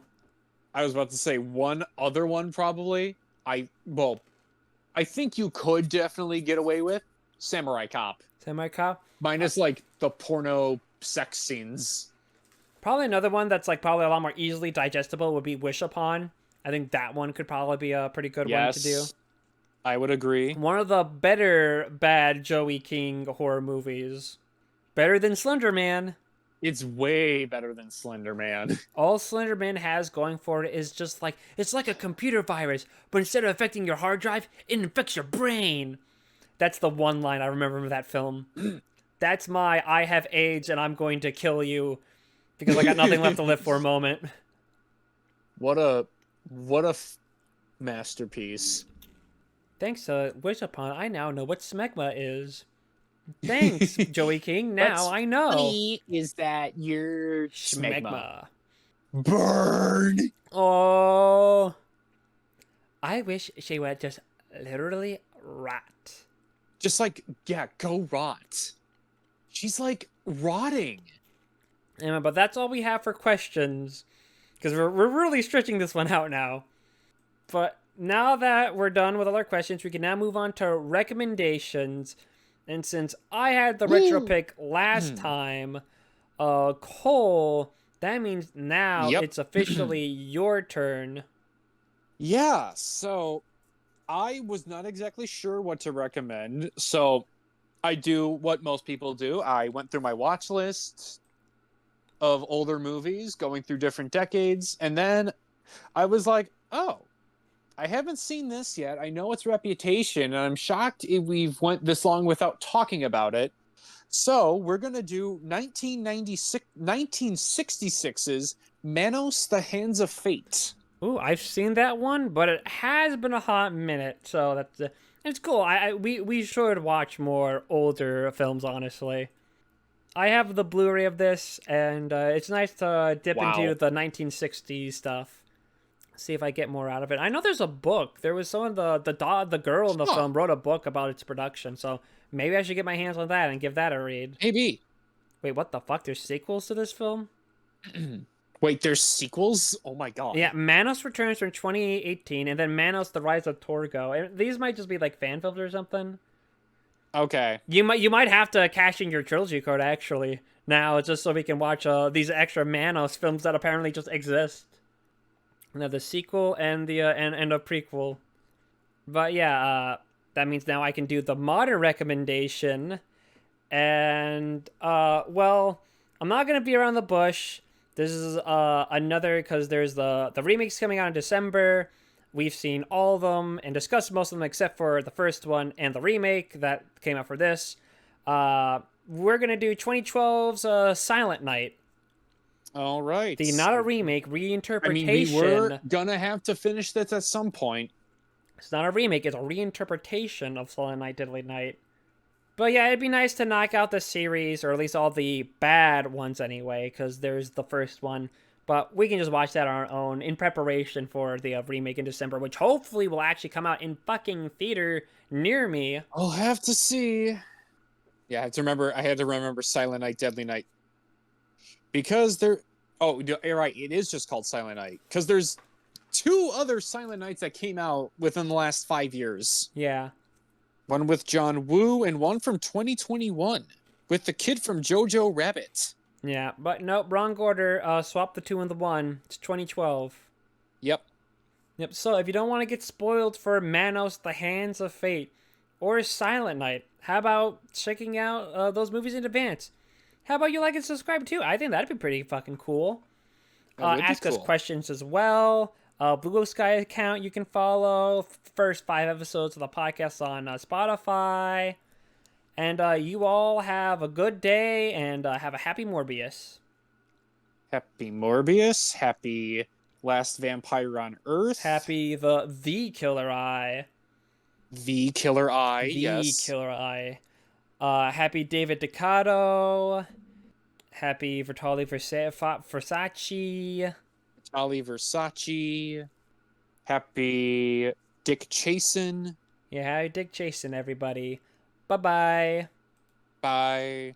I was about to say one other one probably. I think you could definitely get away with Samurai Cop. Samurai Cop? Minus like the porno sex scenes. Probably another one that's like probably a lot more easily digestible would be Wish Upon. I think that one could probably be a pretty good one to do. I would agree. One of the better bad Joey King horror movies. Better than Slender Man. It's way better than Slender Man. All Slender Man has going for it is just like, it's like a computer virus, but instead of affecting your hard drive, it infects your brain. That's the one line I remember from that film. That's my I have AIDS and I'm going to kill you because I got nothing left to live for a moment. What a masterpiece. Thanks to Wish Upon, I now know what smegma is. Thanks, Joey King. Now What's I know. funny is that you're Smegma. Burn. Oh. I wish she would just literally rot. Just like, yeah, go rot. She's like rotting. Yeah, but that's all we have for questions. Because we're really stretching this one out now. But now that we're done with all our questions, we can now move on to recommendations. And since I had the retro pick last time, Cole, that means now it's officially your turn. Yeah, so I was not exactly sure what to recommend. So I do what most people do. I went through my watch list of older movies, going through different decades, and then I was like, oh, I haven't seen this yet. I know its reputation, and I'm shocked we've went this long without talking about it. So we're going to do 1966's Manos, the Hands of Fate. Ooh, I've seen that one, but it has been a hot minute, so that's it's cool. We should watch more older films, honestly. I have the Blu-ray of this, and it's nice to dip into the 1960s stuff. See if I get more out of it. I know there's a book. There was someone, the girl in the film wrote a book about its production, so maybe I should get my hands on that and give that a read. Maybe. Wait, what the fuck? There's sequels to this film? Wait, there's sequels? Oh my god. Yeah, Manos Returns from 2018, and then Manos: The Rise of Torgo. And these might just be like fan films or something. Okay. You might have to cash in your trilogy card actually now, just so we can watch these extra Manos films that apparently just exist. Now the sequel and the and a prequel. But yeah, that means now I can do the modern recommendation. And well, I'm not gonna be around the bush. This is another, because there's the remakes coming out in December. We've seen all of them and discussed most of them except for the first one and the remake that came out for this. We're gonna do 2012's Silent Night. All right. Not a remake, reinterpretation. I mean, we were gonna have to finish this at some point. It's not a remake, it's a reinterpretation of Silent Night, Deadly Night. But yeah, it'd be nice to knock out the series, or at least all the bad ones anyway, because there's the first one. But we can just watch that on our own in preparation for the remake in December, which hopefully will actually come out in fucking theater near me. I'll have to see. Yeah, I had to remember Silent Night, Deadly Night. Because there... Oh, you're right. It is just called Silent Night. Because there's 2 other Silent Nights that came out within the last 5 years. Yeah. One with John Woo and one from 2021 with the kid from Jojo Rabbit. Yeah, but nope, wrong order. Swap the 2 and the 1. It's 2012. Yep. Yep, so if you don't want to get spoiled for Manos, The Hands of Fate, or Silent Night, how about checking out those movies in advance? How about you like and subscribe too? I think that'd be pretty fucking cool. Ask us questions as well. Blue Sky account you can follow. First 5 episodes of the podcast on Spotify. And you all have a good day and have a happy Morbius. Happy Morbius. Happy Last Vampire on Earth. Happy the Killer Eye. The Killer Eye, yes. The Killer Eye. Happy David DeCoteau. Happy Vitali Versace. Vitali Versace. Happy Dick Chasin. Yeah, happy Dick Chasin, everybody. Bye-bye. Bye.